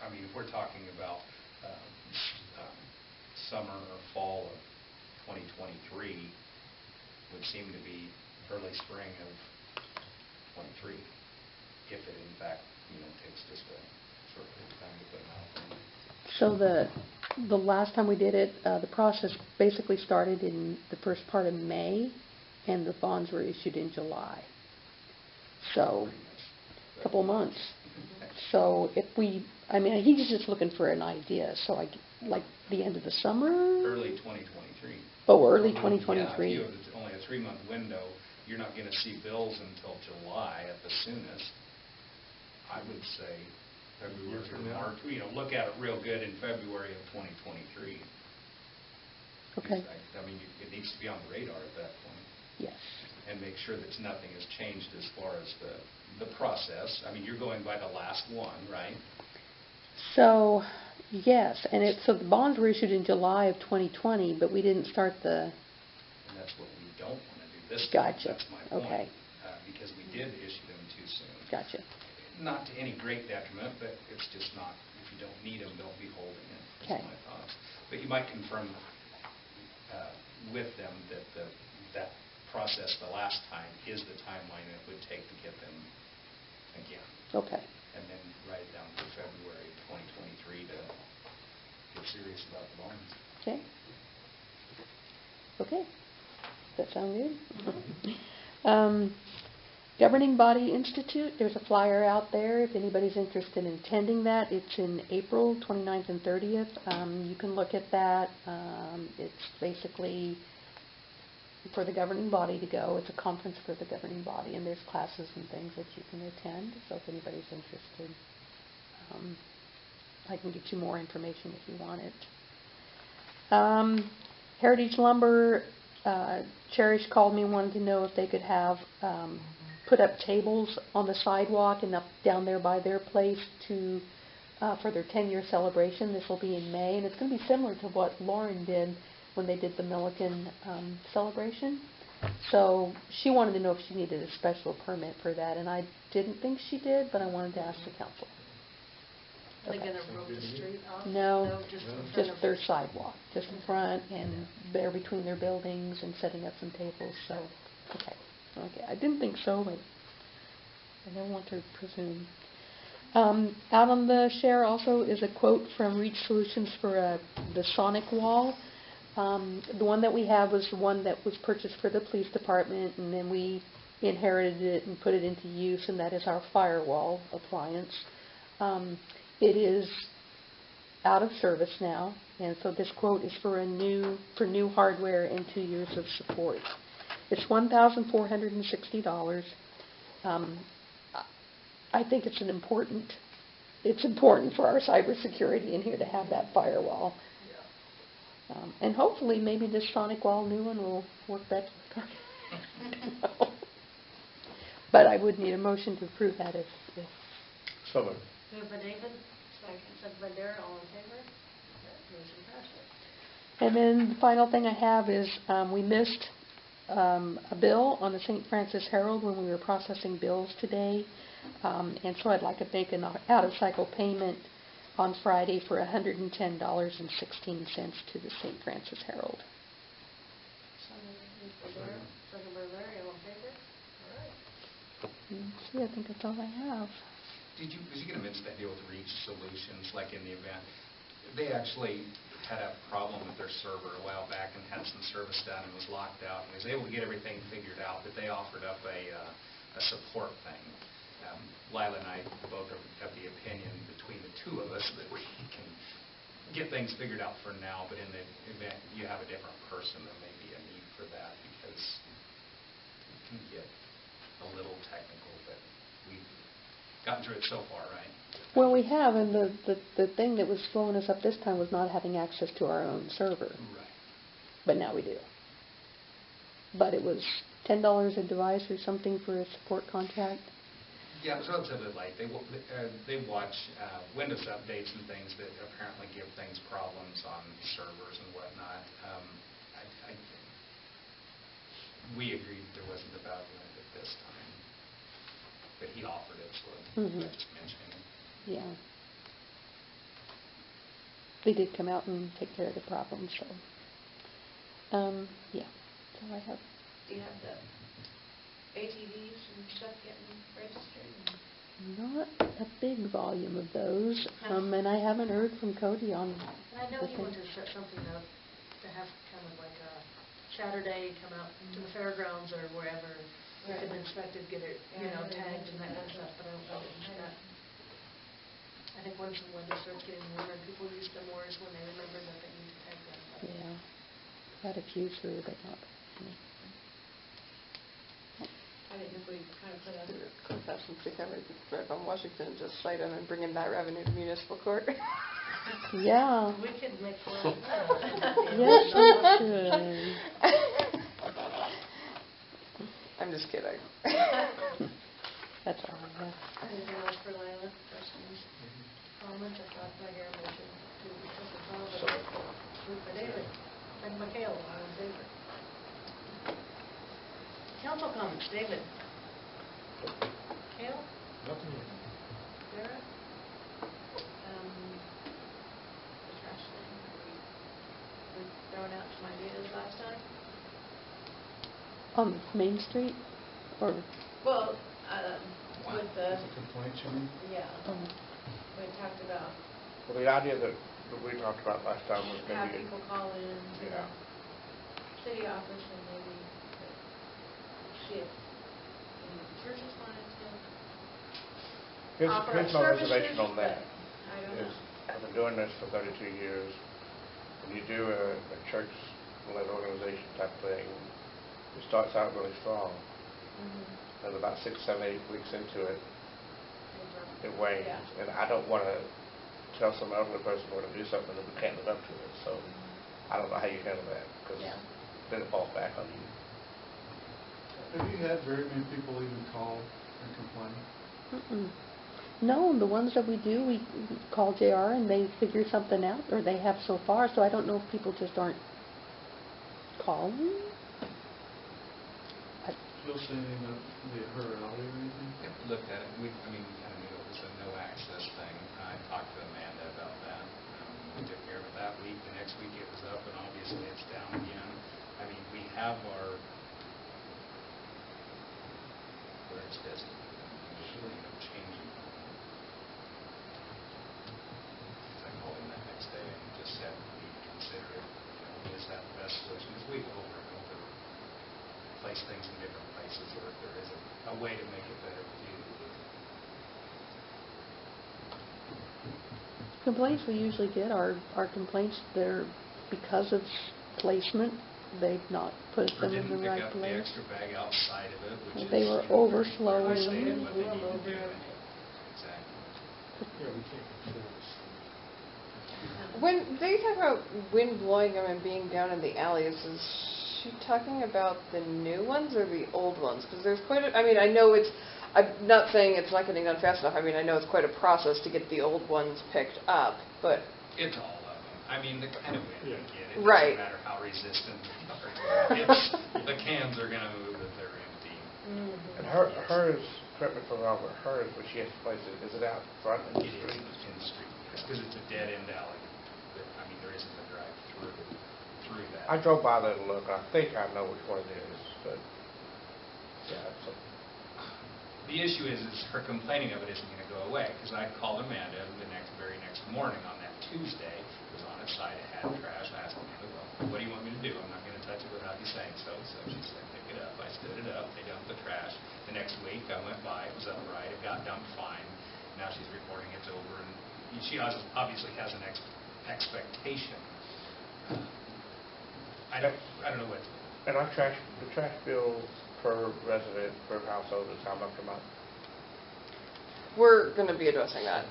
I mean, if we're talking about summer or fall of 2023, would seem to be early spring of 23, if it in fact, takes just a short period of time to put them out. So the last time we did it, the process basically started in the first part of May, and the bonds were issued in July. So a couple of months. So if we, he's just looking for an idea. So like the end of the summer? Early 2023. Oh, early 2023. Yeah, if you have only a 3-month window, you're not going to see bills until July at the soonest. I would say February from or now. March, look at it real good in February of 2023. Okay, I mean, it needs to be on the radar at that point, yes. and make sure that nothing has changed as far as the process. I mean, you're going by the last one, right? So, yes, and so the bonds were issued in July of 2020, but we didn't start the, And that's what we don't want to do this time. Gotcha. That's my point. Okay. Because we did issue them too soon. gotcha. Not to any great detriment, but it's just not, if you don't need them, don't be holding it. Okay. That's my thoughts. But you might confirm with them that that process the last time is the timeline it would take to get them again. Okay, And then write it down for February 2023 to get serious about the bonds. okay. Okay, does that sound good? Governing Body Institute, there's a flyer out there if anybody's interested in attending that. It's in April 29th and 30th. You can look at that. It's basically for the governing body to go. It's a conference for the governing body, and there's classes and things that you can attend. So if anybody's interested, I can get you more information if you want it. Heritage Lumber, Cherish called me and wanted to know if they could have put up tables on the sidewalk and up down there by their place for their 10-year celebration. This will be in May, and it's going to be similar to what Lauren did when they did the Milliken celebration. So she wanted to know if she needed a special permit for that, and I didn't think she did, but I wanted to ask the council. Are they going to rope the street off? No, just in front just of- their sidewalk, just in front and there between their buildings and setting up some tables. So, okay, I didn't think so, but I don't want to presume. Out on the share also is a quote from Reach Solutions for the Sonic wall. The one that we have was the one that was purchased for the police department, and then we inherited it and put it into use, and that is our firewall appliance. It is out of service now, and so this quote is for new hardware and 2 years of support. It's $1,460. I think it's important for our cybersecurity in here to have that firewall. And hopefully maybe this Sonic Wall new one will work better. But I would need a motion to approve that if So moved. Moved by David, second by Darrell, all in favor? Okay, motion passes. And then the final thing I have is we missed a bill on the St. Francis Herald when we were processing bills today. And so I'd like to make an out-of-cycle payment on Friday for $110.16 to the St. Francis Herald. So moved by Darrell, second by Larry, all in favor? All right. See, I think that's all I have. Was you going to mention that deal with Reach Solutions, like in the event? They actually had a problem with their server a while back and had some service done and was locked out and was able to get everything figured out, but they offered up a support thing. Lila and I both are of the opinion between the two of us that we can get things figured out for now, but in the event you have a different person, there may be a need for that because it can get a little technical, but we've gotten through it so far, right? Well, we have, and the thing that was slowing us up this time was not having access to our own server. Right. But now we do. But it was $10 a device or something for a support contract. Yeah, it was relatively light. They watch Windows updates and things that apparently give things problems on servers and whatnot. We agreed there wasn't a value in it at this time, but he offered it, so I'm just mentioning it. Yeah. They did come out and take care of the problem, so. Yeah, that's all I have. Do you have the ATVs and stuff getting registered? Not a big volume of those, and I haven't heard from Cody on And I know the he thing. wanted to set something up to have kind of like a Saturday, come out to the fairgrounds or wherever, you can inspect it, get it, tagged and that kind of stuff, but I don't know that. I think once the weather starts getting warmer and people use them more is when they remember that they need to tag them. Yeah, had a few through, but not many. I didn't know if we kind of put a, Closed session, to cover the threat on Washington, and just cite them and bring in that revenue to municipal court. Yeah. We could make one. Yes, you should. I'm just kidding. That's all I have. Anything else for Lila? Questions, comments? I thought I hear a motion to discuss the file, but moved by David, second by Kayla, all in favor. Council comments, David. Kayla? Nothing yet. Sarah? the trash thing. We throwing out some ideas last time. On Main Street, or, Well, with the, Is it complaints, you mean? yeah, oh, we talked about Well, the idea that we talked about last time was have maybe, people call in to the yeah. city office and maybe see if any churches wanted to offer up here's my services, reservation on but that. I don't Is, know. I've been doing this for 32 years. When you do a church-led organization type thing, it starts out really strong. And about 6, 7, 8 weeks into it, it wanes. Yeah. And I don't want to tell some elderly person we're going to do something that we can't live up to it. So I don't know how you handle that, because Yeah. then it falls back on you. Have you had very many people even call and complain? mm-mm. No, the ones that we do, we call JR and they figure something out, or they have so far, so I don't know if people just aren't calling. You'll send in her out or anything? Looked at it, we kind of knew it was a no access thing. I talked to Amanda about that. We took care of it that week. The next week it was up, and obviously it's down again. I mean, we have our, where it's designated, there's really no changing. I called him that next day and just said, we consider it, is that the best solution? Because we over and over place things in different places, or if there is a way to make it better for you. Complaints we usually get are complaints that are because of placement, they've not put Or them in didn't the pick right up the place. extra bag outside of it, which is. They were clearly overflowing. stated what they Well, need to do. over. Exactly. Yeah, we can't control this. When they talk about wind blowing them and being down in the alleys, is she talking about the new ones or the old ones? Because there's quite a, I mean, I know it's, I'm not saying it's not getting done fast enough. I mean, I know it's quite a process to get the old ones picked up, but It's all of them. I mean, the kind of wind we get, it Right. doesn't matter how resistant they are. It's, the cans are going to move if they're empty. And hers, correct me if I'm wrong, but hers, when she has to place it, is it out front in the It is street? in the street, because it's a dead-end alley. I mean, there isn't a drive through that. I drove by there to look. I think I know which one it is, but yeah. So, The issue is her complaining of it isn't going to go away, because I called Amanda the very next morning on that Tuesday. It was on its side, it had trash. I asked Amanda, well, what do you want me to do? I'm not going to touch it without you saying so. So she said, pick it up. I stood it up. They dumped the trash. The next week, I went by. It was upright. It got dumped fine. Now she's reporting it's over, and she obviously has an expectation. I don't know what. and our trash, the trash bill per resident, per household is how much a month? we're going to be addressing that.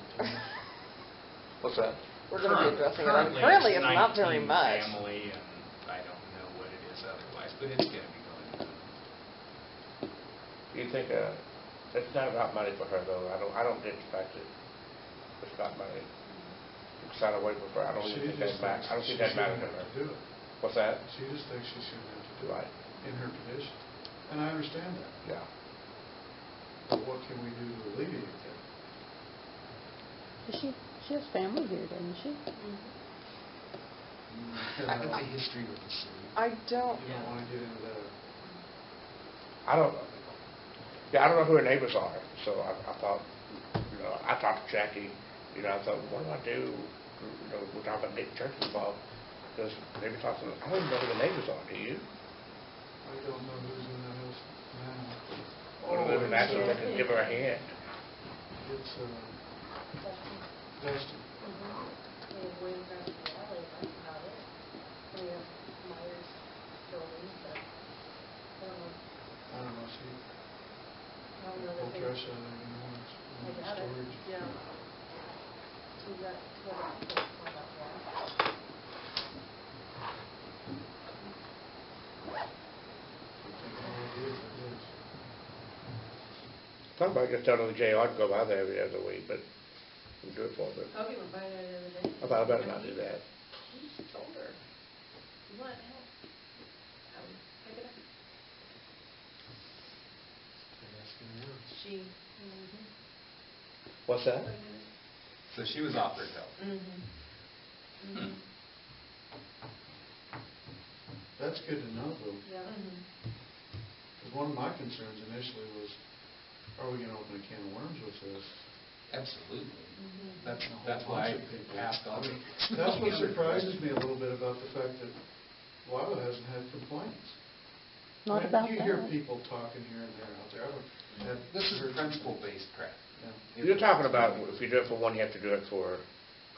What's that? We're going to be addressing it. Currently, It's not very 19 much. family, and I don't know what it is otherwise, but it's going to be going up. You think it's not about money for her though. I don't get the fact that it's not money. Sign away with her. I don't even think that matters. I don't think that matters to her. Do it. What's that? She just thinks she shouldn't have to do it Right. in her condition. And I understand that. Yeah. But what can we do to alleviate that? She has family here, doesn't she? I have a history with the city. I don't. You don't want to get into that. I don't know. Yeah, I don't know who her neighbors are. So I thought, I talked to Jackie. I thought, what do I do? We're talking about getting church involved. Because maybe talk to them. I don't even know who the neighbors are. Do you? I don't know who's in the house now. Or do they ask them to give her a hand? It's, Dustin. We have way across the alley, that's about it. We have Myers building, but I don't know. I don't know, she Thought about just telling the jail I'd go by there every other week, but we do it for them. Toby went by there the other day. I thought I better not do that. He told her, you want help? I would pick it up. She. What's that? So she was offered help. Mm-hmm. That's good to know, though. Yeah. 'Cause one of my concerns initially was, are we gonna open a can of worms with this? Absolutely. Mm-hmm. That's why I asked all the... That's what surprises me a little bit about the fact that Wildwood hasn't had complaints. Not I mean, about You hear that. people talking here and there out there. I haven't had. This is heard- principle-based crap. Yeah. You're talking about if you do it for one, you have to do it for,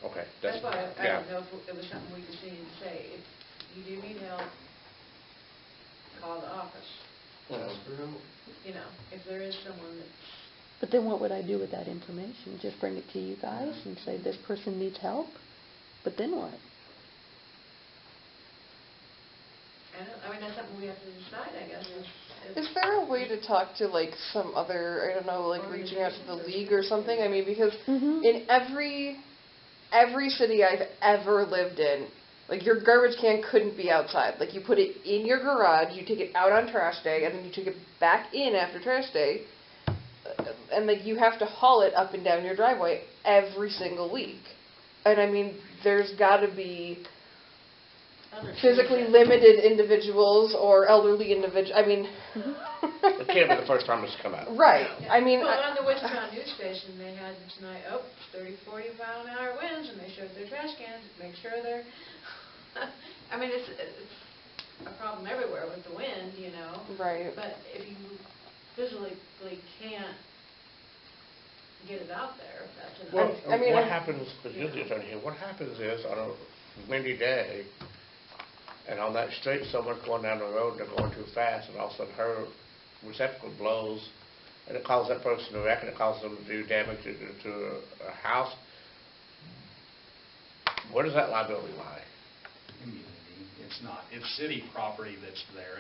okay. That's why I yeah. don't know if it was something we just needed to say. If you do need help, call the office. Ask for help. You know, if there is someone that's, But then what would I do with that information? Just bring it to you guys and say, this person needs help? But then what? I mean, that's something we have to decide, I guess. Is there a way to talk to like some other, I don't know, like reaching out to the league or something? I mean, because Mm-hmm. in every city I've ever lived in, like your garbage can couldn't be outside. Like you put it in your garage, you take it out on trash day, and then you take it back in after trash day, and like you have to haul it up and down your driveway every single week. And I mean, there's got to be physically limited individuals or elderly individuals. I mean, It can't be the first time it's come out. right. I mean, Well, on the Wichita news station, they had tonight, 30, 40 mile an hour winds, and they showed their trash cans, make sure they're, I mean, it's a problem everywhere with the wind, you know. right. But if you physically can't get it out there, that's an. Well, I mean, what I- happens, because you're the attorney here, what happens is on a windy day, and on that street, someone's going down the road, they're going too fast, and all of a sudden her receptacle blows, and it causes that person to wreck, and it causes them to do damage to a house. Where does that liability lie? Community. It's not. It's city property that's there.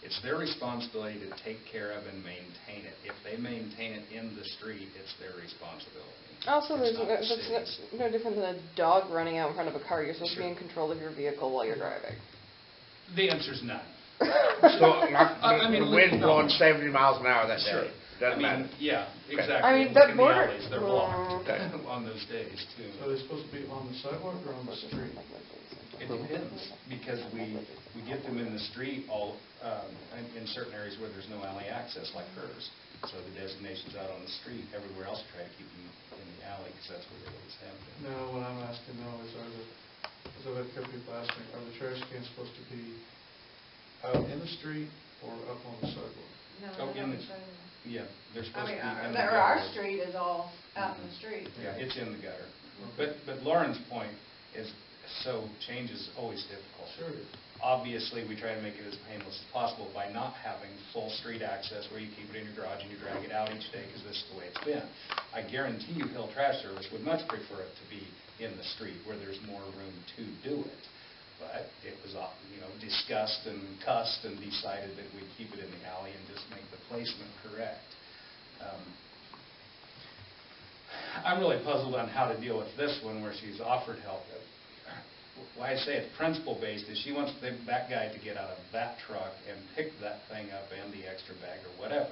It's their responsibility to take care of and maintain it. If they maintain it in the street, it's their responsibility. Also, It's there's not the that's city's. no different than a dog running out in front of a car. You're supposed to Sure. be in control of your vehicle while you're driving. The answer's none. So, like, I mean, the wind no. blowing 70 miles an hour that Sure. day, doesn't I matter. mean, yeah, Okay. exactly. I mean, Look that in the border- alleys, they're blocked Okay. on those days, too. So they're supposed to be on the sidewalk or on the street? It depends, because we get them in the street in certain areas where there's no alley access, like hers. So the designation's out on the street. Everywhere else, try to keep them in the alley, because that's where they always have been. No, what I'm asking now is, as I've had a couple people ask me, are the trash cans supposed to be out in the street or up on the sidewalk? No, Oh, they're in not the- deciding. Yeah, they're I supposed to mean, be in the our gutter. street is all out in the street. Yeah, it's in the gutter. But Lauren's point is, change is always difficult. Sure it is. Obviously, we try to make it as painless as possible by not having full street access where you keep it in your garage and you drag it out each day, because this is the way it's been. I guarantee you Hill Trash Service would much prefer it to be in the street where there's more room to do it. But it was, discussed and cussed and decided that we'd keep it in the alley and just make the placement correct. I'm really puzzled on how to deal with this one where she's offered help. Why I say it's principle-based is she wants that guy to get out of that truck and pick that thing up and the extra bag or whatever.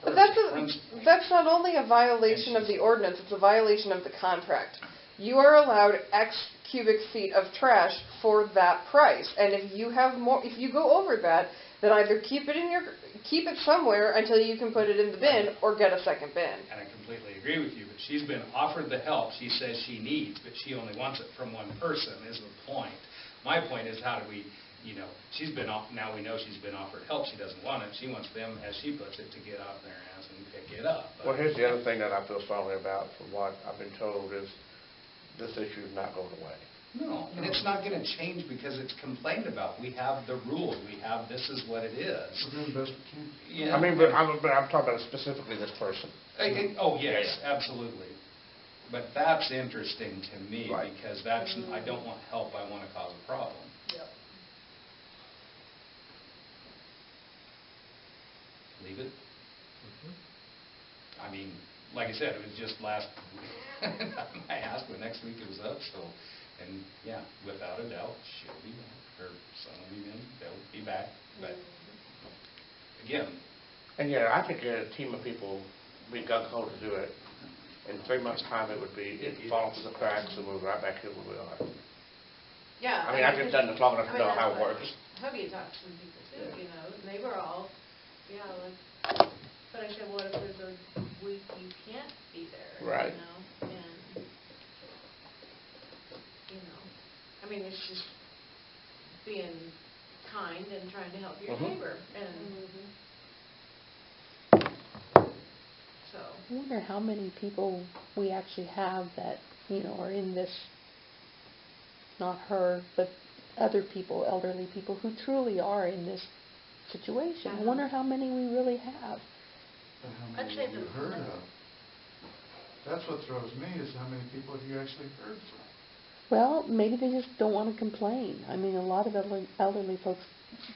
But principle. that's not only a violation of the ordinance, it's a violation of the contract. You are allowed X cubic feet of trash for that price, and if you have more, if you go over that, then either keep it somewhere until you can put it in the bin, or get a second bin. And I completely agree with you, but she's been offered the help she says she needs, but she only wants it from one person, is the point. My point is, how do we, now we know she's been offered help, she doesn't want it, she wants them, as she puts it, to get out their ass and pick it up. Well, here's the other thing that I feel strongly about, from what I've been told, is this issue is not going away. No, and it's not going to change because it's complained about. We have the rules. We have, this is what it is. We're doing the best we can. Yeah. I mean, but I'm talking about specifically this person. Oh, yes, absolutely. But that's interesting to me, Right. because I don't want help, I want to cause a problem. Yep. Leave it? I mean, like I said, it was just last week. I asked when next week it was up, so, and yeah, without a doubt, she'll be back, her son will be in, they'll be back, but again, And yeah, I think a team of people be gung-ho to do it. In 3 months' time, it would be, it'd fall through the cracks and we're right back here where we are. Yeah. I mean, I've just done this long enough to know how it works. Hubby talked to some people too, you know, and they were all, yeah, like, but I said, what if there's a week you can't be there? Right. You know, and, you know, I mean, it's just being kind and trying to help your Mhm. neighbor, and so. I wonder how many people we actually have that, are in this, not her, but other people, elderly people, who truly are in this situation. I wonder how many we really have. And how I'd many say have you the- heard of? That's what throws me, is how many people have you actually heard from? Well, maybe they just don't want to complain. I mean, a lot of elderly folks,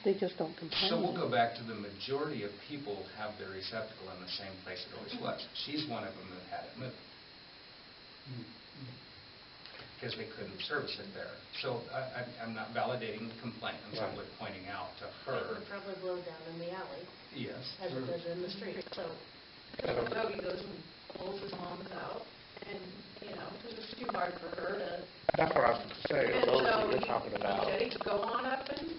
they just don't complain. so we'll go back to the majority of people have their receptacle in the same place it always was. She's one of them that had it moved, because they couldn't service it there. So I'm not validating the complaint, I'm simply pointing out to It her, would probably blow down in the alley, yes. as it does in the street, so. Toby goes and pulls his mom's out, and, you know, because it's too hard for her to. That's what I was going to say, And those so that you're he talking about, said he'd go on up and,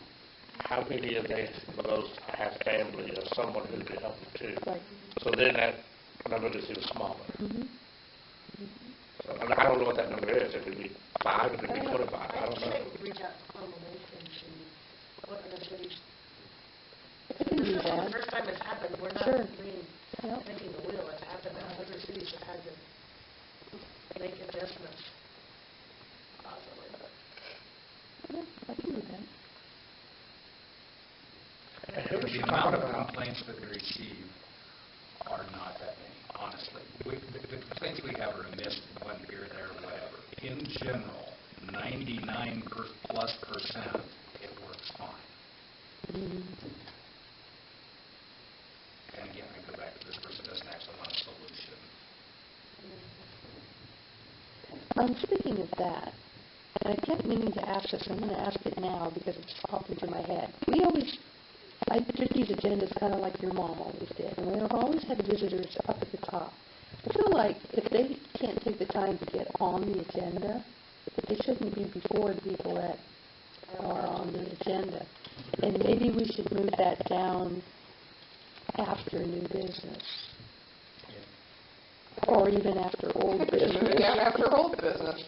how many of those have family or someone who could help them too? Right. So then that number is even smaller. Mhm. So, and I don't know what that number is, it could be 5, it could be 25, I don't I'd know. say reach out to Palm Lake and see what other cities. I can This do isn't the that. first time it's happened, we're not Sure. Yep. reinventing the wheel, it's happened, other cities have had to make adjustments, possibly, but. Yeah, I can do that. And who was she The talking amount of about? complaints that we receive are not that many, honestly. The complaints we have are a missed one here, there, whatever. In general, 99+%, it works fine. Mhm. And again, I go back to this person doesn't actually want a solution. Speaking of that, and I kept meaning to ask this, I'm going to ask it now because it's popped into my head. I did these agendas kind of like your mom always did, and we've always had visitors up at the top. I feel like if they can't take the time to get on the agenda, that they shouldn't be before the people that are on the agenda. And maybe we should move that down after new business. Or even after old business. Move it down after old business.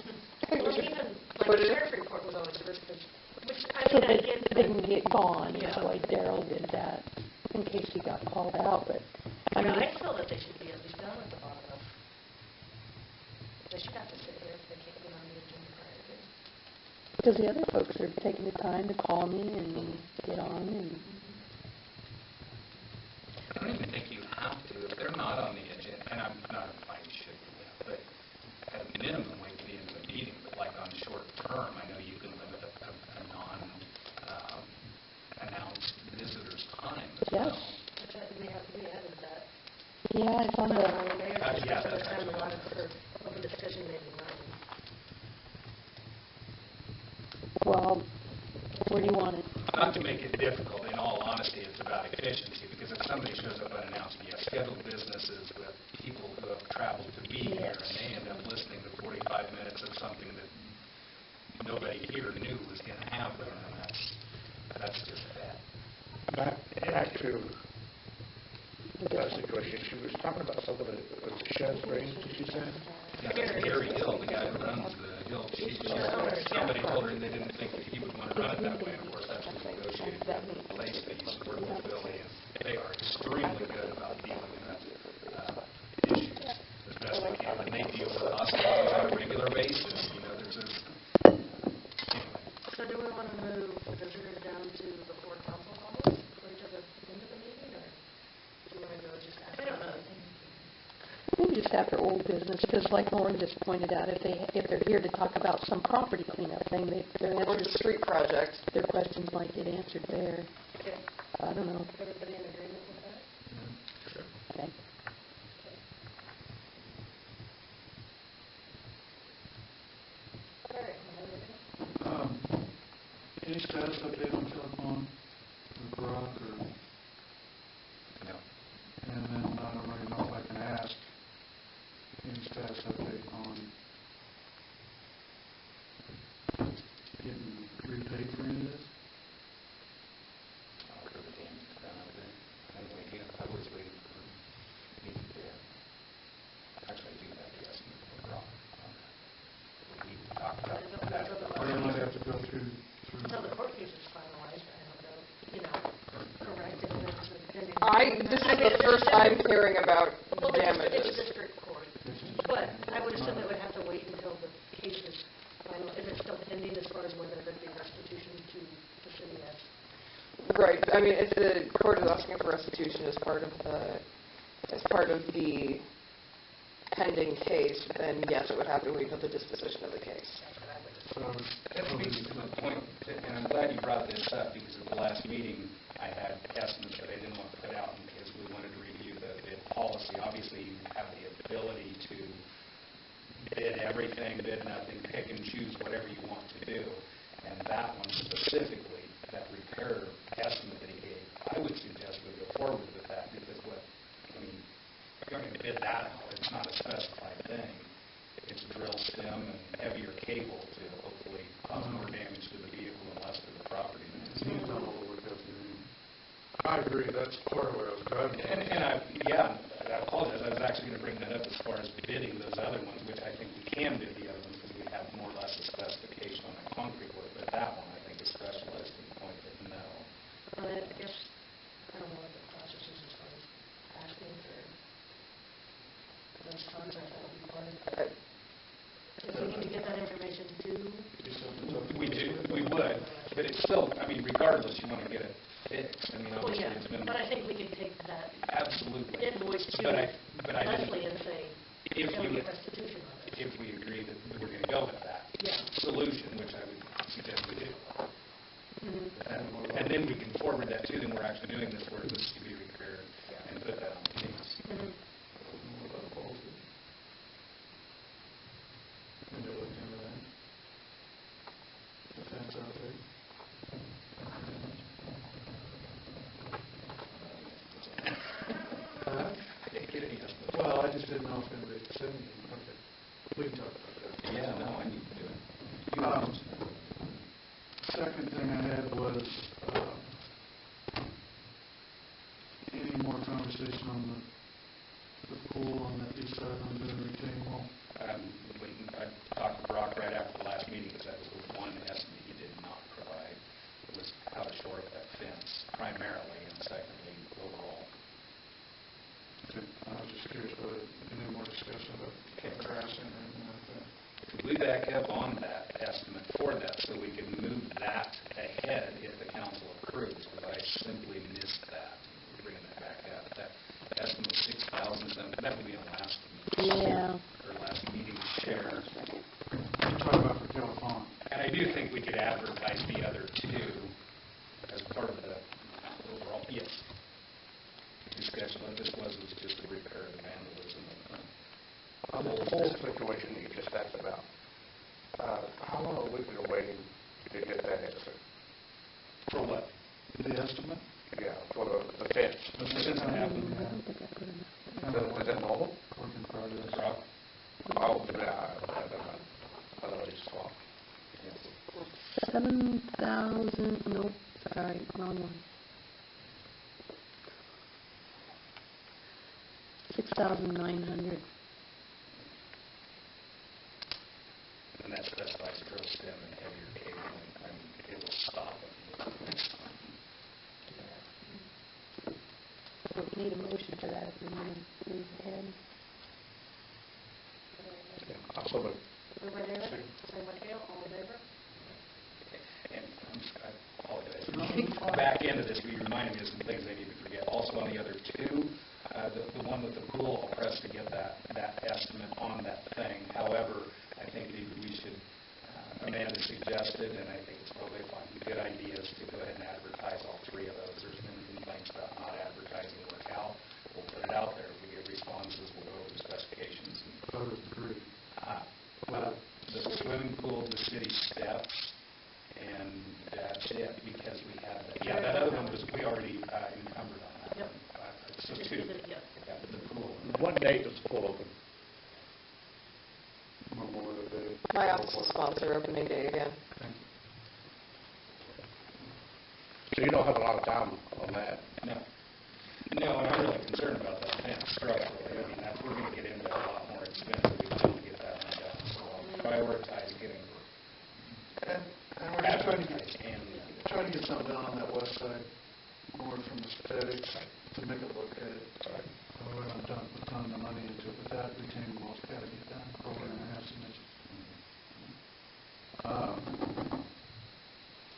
Well, even, like, put the it- sheriff's report was always first, which, I So mean, I that get they that. can get gone, Yeah. the way Daryl did that, in case he got called out, but, I Yeah, mean, I feel that they should be at least down at the bottom of. They should have to sit here if they can't get on the agenda prior to. because the other folks are taking the time to call me and get on, and, I don't even think you have to, if they're not on the agenda, and I'm not implying you should, but at a minimum, wait till the end of the meeting, but like on short term, I know you can limit a non-announced visitor's time as Yes. well. We added that. yeah, it's on the, The mayor's Yeah, discussion that's of time actually allotted for open discussion may be nine. well, where do you want it? Not to make it difficult, in all honesty, it's about efficiency, because if somebody shows up unannounced, you have scheduled businesses with people who have traveled to be here, and they end up listening to 45 minutes of something that nobody here knew was going to happen, and that's just bad. Back to that situation, she was talking about somebody, was it Shed Springs, did she say? Yeah, Gary Hill, the guy who runs the Hill Cheese Shop, somebody told her they didn't think that he would want to run it that way. Of course, that's what negotiated with the place that used to work with Billy, and they are extremely good about dealing with issues as best they can. And they deal with hospitals on a regular basis. You know, there's a... Anyway. So do we want to move visitors down to before council calls, or to the end of the meeting, or do you want to go just after? I don't know. Maybe just after old business, because like Lauren just pointed out, if they're here to talk about some property cleanup thing, their Or answers, the street project. their questions might get answered there. Okay, I don't know. everybody in agreement with that? Okay. All right, Any status update on telephone with Brock or, No. and then I don't really know if I can ask, any status update on getting repaid for any of this? For the damage done over there. I was waiting for me to, actually do that, yes, for Brock. We need to talk about that. Or they might have to go through, Until the court case is finalized, I don't know, you know, correct, if it's a pending. This is the first I'm hearing about Well, damages. it's district court, but I would assume it would have to wait until the case is final. Is it still pending as far as whether there'd be restitution to the city as? Right, I mean, if the court is asking for restitution as part of the pending case, then yes, it would have to wait until the disposition of the case. That speaks to the point, and I'm glad you brought this up, because at the last meeting, I had estimates that I didn't want to put out because we wanted to review the bid policy. Obviously, you have the ability to bid everything, bid nothing, pick and choose whatever you want to do. And that one specifically, that repair estimate that he gave, I would suggest we go forward with that, because if you're going to bid that out, it's not a specified thing. It's drill stem and heavier cable to hopefully cause more damage to the vehicle and less to the property. seems not what we're going to do. I agree, that's part of what I was driving at. And I apologize, I was actually going to bring that up as far as bidding those other ones, which I think we can bid the other ones because we have more or less a specification on the concrete work, but that one I think is specialized to the point that no. I guess, I don't know what the process is as far as asking for those funds, I thought would be part of it. If we need to get that information too. We do, we would, but it's still, regardless, you want to get it fixed. Well, Obviously, yeah, it's been. but I think we can take that Absolutely. invoice to But I didn't, Leslie and say, if can we you, get restitution on it? if we agree that we're going to go with that Yeah. solution, which I would suggest we do. Mhm. And then we can forward that to them, we're actually doing this work, this to be repaired, and put that on the case. Mhm. Can you look into that? If that's out there. Well, I just didn't know if anybody said anything. Okay. We can talk about that. Yeah, no, I need to do it. Second thing I had was, any more conversation on the pool on that east side on the retaining wall? I talked to Brock right after the last meeting, because that was the one estimate he did not provide. It was how to shore up that fence primarily, and secondly, overall. I was just curious whether any more discussion about grassing or anything like that. Could we back up on that estimate for that, so we can move that ahead if the council approves, because I simply missed that. We're bringing that back up. That estimate was 6,000, that would be on last meeting share. You're talking about for telephone. And I do think we could advertise the other two as part of the overall, yes, discussion. What this was just a repair of vandalism. On the whole situation you just asked about, how long have we been waiting to get that answer? For what? The estimate? Yeah, for the fence. The fence happened. Is that normal? Work in progress. Rob? Oh, I know it's small. 7,000, nope, sorry, wrong one. 6,900. And that specifies drill stem and heavier cable, and it will stop it. So we need a motion for that if we want to move ahead. Also, Everybody there? Second by Cale, all in favor? And I apologize. Back into this, we reminded me of some things I need to forget. Also on the other two, The one with the pool, I'll press to get that estimate on that thing. However, I think maybe we should, Amanda suggested, and I think it's probably a good idea, is to go ahead and advertise all three of those. There's been complaints about not advertising work out. We'll put it out there. If we get responses, we'll go over the specifications. I would agree. Well, the swimming pool, the city steps, and that's it, because we have, that other one was, we already encumbered on that. Yep. So two, Yep. the pool. What date does the pool open? Memorial Day. My office will sponsor opening day again. So you don't have a lot of time on that? No. No, and I'm really concerned about that fence structurally. I mean, we're going to get into a lot more expense if we don't get that one done. So I'll prioritize getting And we're just trying to advertised and trying to get something done on that west side, more from aesthetics, to make it look good. We haven't done a ton of money into it, but that retaining wall's got to get done, or we're going to have some issues.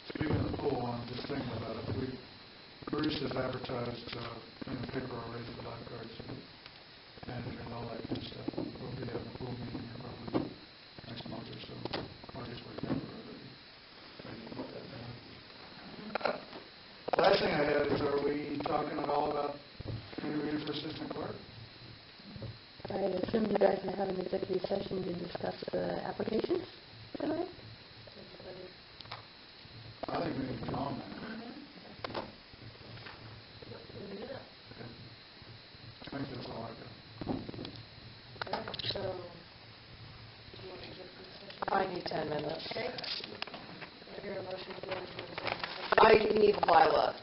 Speaking of the pool, I'm just thinking about it. Bruce has advertised in the paper already for lifeguards and manager and all that kind of stuff. We'll be having a pool meeting here probably next month or so. I guess we're done already. Trying to get that done. Last thing I had is, are we talking at all about interviewing for assistant clerk? I assume you guys are having an executive session to discuss the applications tonight? I think we need to be on that. We can do that. Okay. I think that's all I got. Okay, so, do you want to get this session? I need 10 minutes. Okay. I hear a motion to go into executive session. I need Lila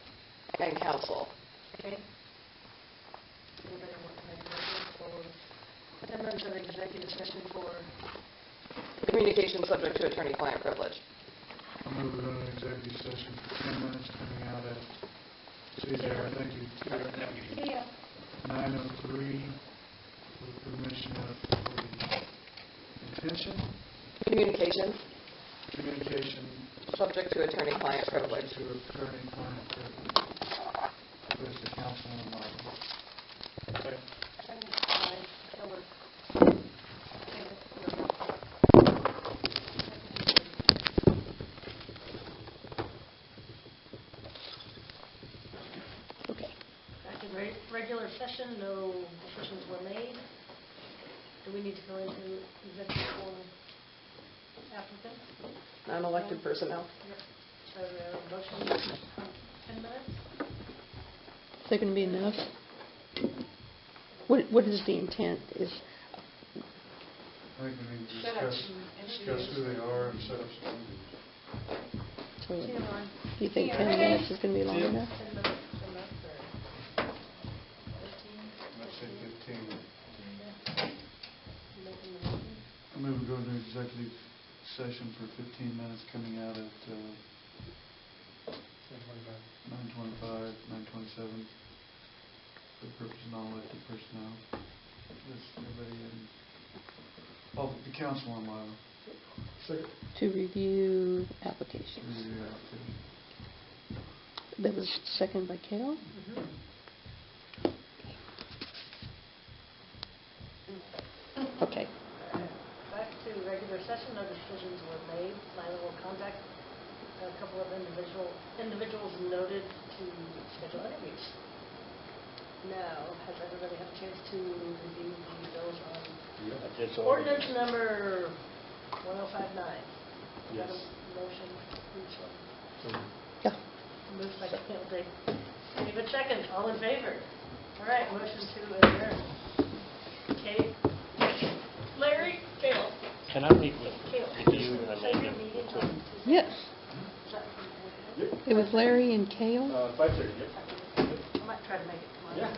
and council. Okay. Anybody want to make a motion for 10 minutes of executive session for, Communication subject to attorney-client privilege. I'll move it on an executive session for 10 minutes coming out at, see there, thank you. yeah, 9:03 with permission of the intention, Communication communication subject to attorney-client privilege. to attorney-client privilege with the council and law. Okay. Okay. back in regular session, no decisions were made. Do we need to go into executive for applicants? Non-elected personnel. So, motion, 10 minutes? Is that going to be enough? What is the intent? Is I think we need to Set up discuss who they are and set up some meetings. so, See you, Lauren. do you think 10 Yeah. minutes is going to be long Yeah. enough? 10 minutes, or 15? Let's say 15. You making the motion? I'm going to go into executive session for 15 minutes coming out at 9:25, 9:27 for the purpose of non-elected personnel. That's everybody in, oh, the council and Lila. To review applications. Review That was seconded by Carol? Okay. Back to regular session, no decisions were made. Lila will contact a couple of individuals noted to schedule interviews. Now, has everybody had a chance to review the bills on I did so. ordinance number 1059? Yes. Got a motion, each one. Yeah. Moved by David. David second, all in favor? All right, motion to adjourn. Kate? Larry? Kale? Can I meet with Kale? you and Say your Amanda? meeting on Tuesday. Yes. Is that from- It was Larry and Kale? 5:30, I might try to make it tomorrow.